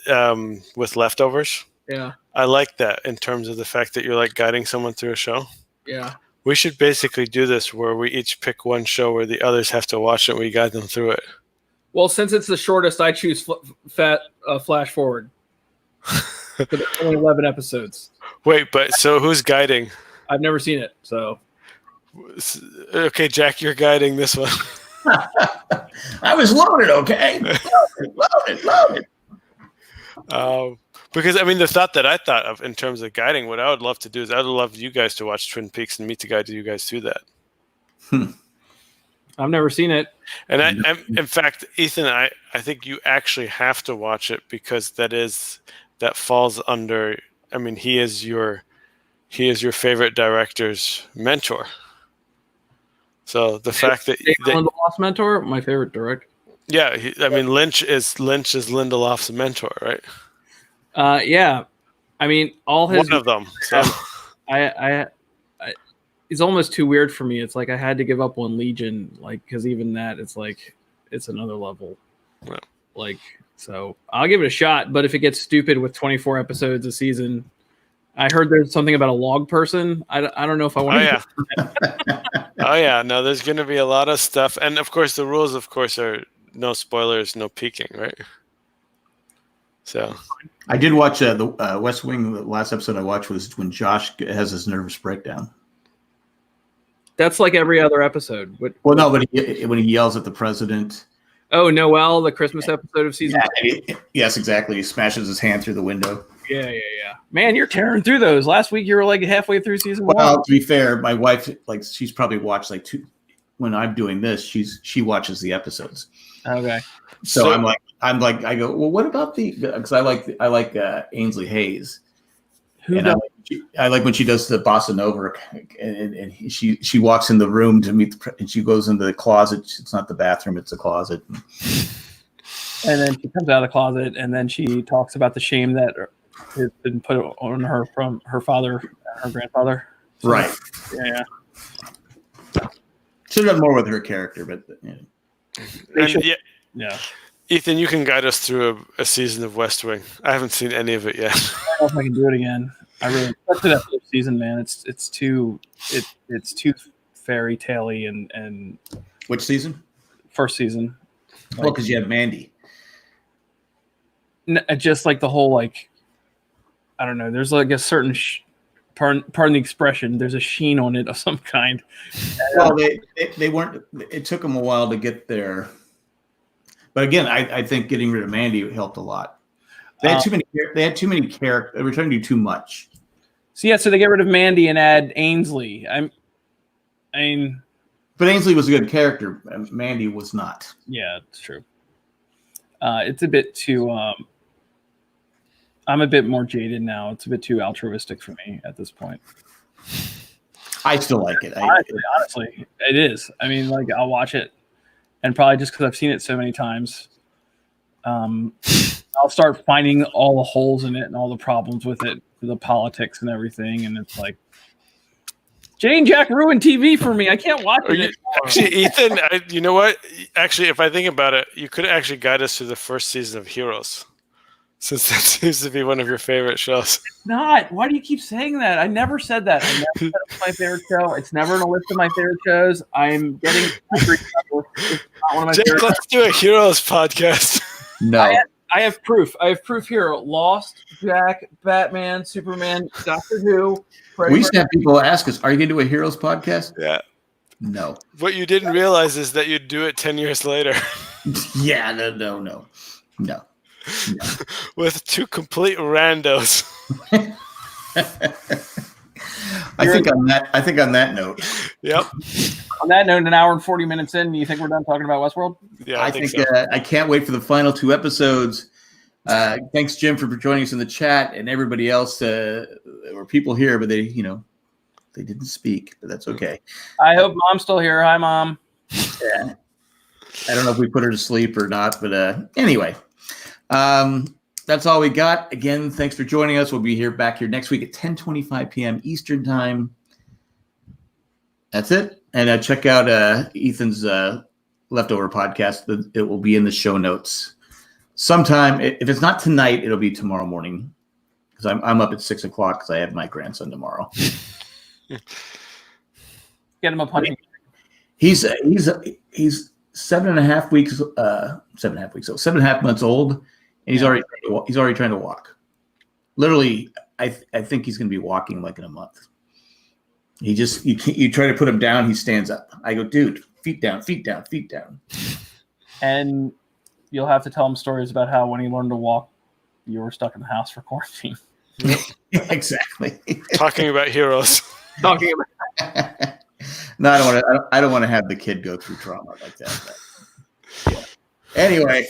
Leftovers. Yeah. I like that in terms of the fact that you're like guiding someone through a show. Yeah. We should basically do this where we each pick one show where the others have to watch it and we guide them through it. Well, since it's the shortest, I choose Flash Forward. But it's only 11 episodes. Wait, but so who's guiding? I've never seen it, so. Okay, Jack, you're guiding this one. I was loaded, okay? Loaded. Because, I mean, the thought that I thought of in terms of guiding, what I would love to do is I would love you guys to watch Twin Peaks and me to guide you guys through that. I've never seen it. And I in fact, Ethan, I think you actually have to watch it because that falls under, I mean, he is your favorite director's mentor. So the fact that Lindelof's mentor, my favorite director. Yeah, Lynch is Lindelof's mentor, right? Yeah, I mean, all his one of them. So it's almost too weird for me. It's like I had to give up on Legion, like because even that, it's like it's another level. Yeah. Like, so I'll give it a shot. But if it gets stupid with 24 episodes a season, I heard there's something about a log person. I don't know if I want to. Oh yeah, no, there's going to be a lot of stuff, and of course the rules, of course, are no spoilers, no peeking, right? So I did watch the West Wing. The last episode I watched was when Josh has his nervous breakdown. That's like every other episode. But when he yells at the president. Oh, Noel, the Christmas episode of season 2. Yes, exactly. He smashes his hand through the window. Yeah. Man, you're tearing through those. Last week you were like halfway through season 1. Well, to be fair, my wife, like, she's probably watched like 2. When I'm doing this, she watches the episodes. Okay. So I'm like I go, well, what about because I like Ainsley Hayes. I like when she does the bossa nova, and she walks in the room to meet and she goes into the closet. It's not the bathroom; it's a closet. And then she comes out of the closet, and then she talks about the shame that has been put on her from her father, her grandfather. So, right. Yeah. Should have done more with her character, but yeah. Ethan, you can guide us through a season of West Wing. I haven't seen any of it yet. I don't know if I can do it again. I really especially that first season, man. It's too fairy tale-y and which season? First season. Well, because you have Mandy. Just like the whole like, I don't know. There's like a certain pardon the expression. There's a sheen on it of some kind. Well, they weren't. It took them a while to get there. But again, I think getting rid of Mandy helped a lot. They had too many. They had too many characters. They were trying to do too much. So they get rid of Mandy and add Ainsley. I mean, but Ainsley was a good character. Mandy was not. Yeah, it's true. It's a bit too. I'm a bit more jaded now. It's a bit too altruistic for me at this point. I still like it. Honestly, it is. I mean, like I'll watch it, and probably just because I've seen it so many times, I'll start finding all the holes in it and all the problems with it, the politics and everything, and it's like Jane Jack ruined TV for me. I can't watch it. Actually, Ethan, you know what? Actually, if I think about it, you could actually guide us through the first season of Heroes, since that seems to be one of your favorite shows. It's not. Why do you keep saying that? I never said that. I never said it was my favorite show. It's never on a list of my favorite shows. I'm getting it's not one of my favorite let's do a Heroes podcast. No. I have proof. I have proof here. Lost, Jack, Batman, Superman, Doctor Who. We used to have people ask us, "Are you going to do a Heroes podcast?" Yeah. No. What you didn't realize is that you'd do it 10 years later. Yeah. No. With 2 complete randos. I think on that note. Yep. On that note, an hour and 40 minutes in, you think we're done talking about Westworld? Yeah, I think so. I can't wait for the final 2 episodes. Thanks, Jim, for joining us in the chat, and everybody else. There were people here, but they didn't speak, but that's okay. I hope Mom's still here. Hi, Mom. Yeah. I don't know if we put her to sleep or not, but anyway, that's all we got. Again, thanks for joining us. We'll be back here next week at 10:25 p.m. Eastern time. That's it. And check out Ethan's leftover podcast. It will be in the show notes sometime. If it's not tonight, it'll be tomorrow morning because I'm up at 6 o'clock because I have my grandson tomorrow. Get him a punching. He's 7.5 weeks, 7.5 months old, and he's already trying to walk. Literally, I think he's going to be walking like in a month. He just you try to put him down, he stands up. I go, dude, feet down, feet down, feet down. And you'll have to tell him stories about how when he learned to walk, you were stuck in the house for quarantine. Exactly. Talking about heroes. Talking about. No, I don't want to have the kid go through trauma like that. But, yeah. Anyway,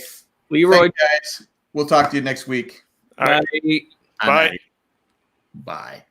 Leroy, guys, we'll talk to you next week. All right. Bye. Bye. Bye.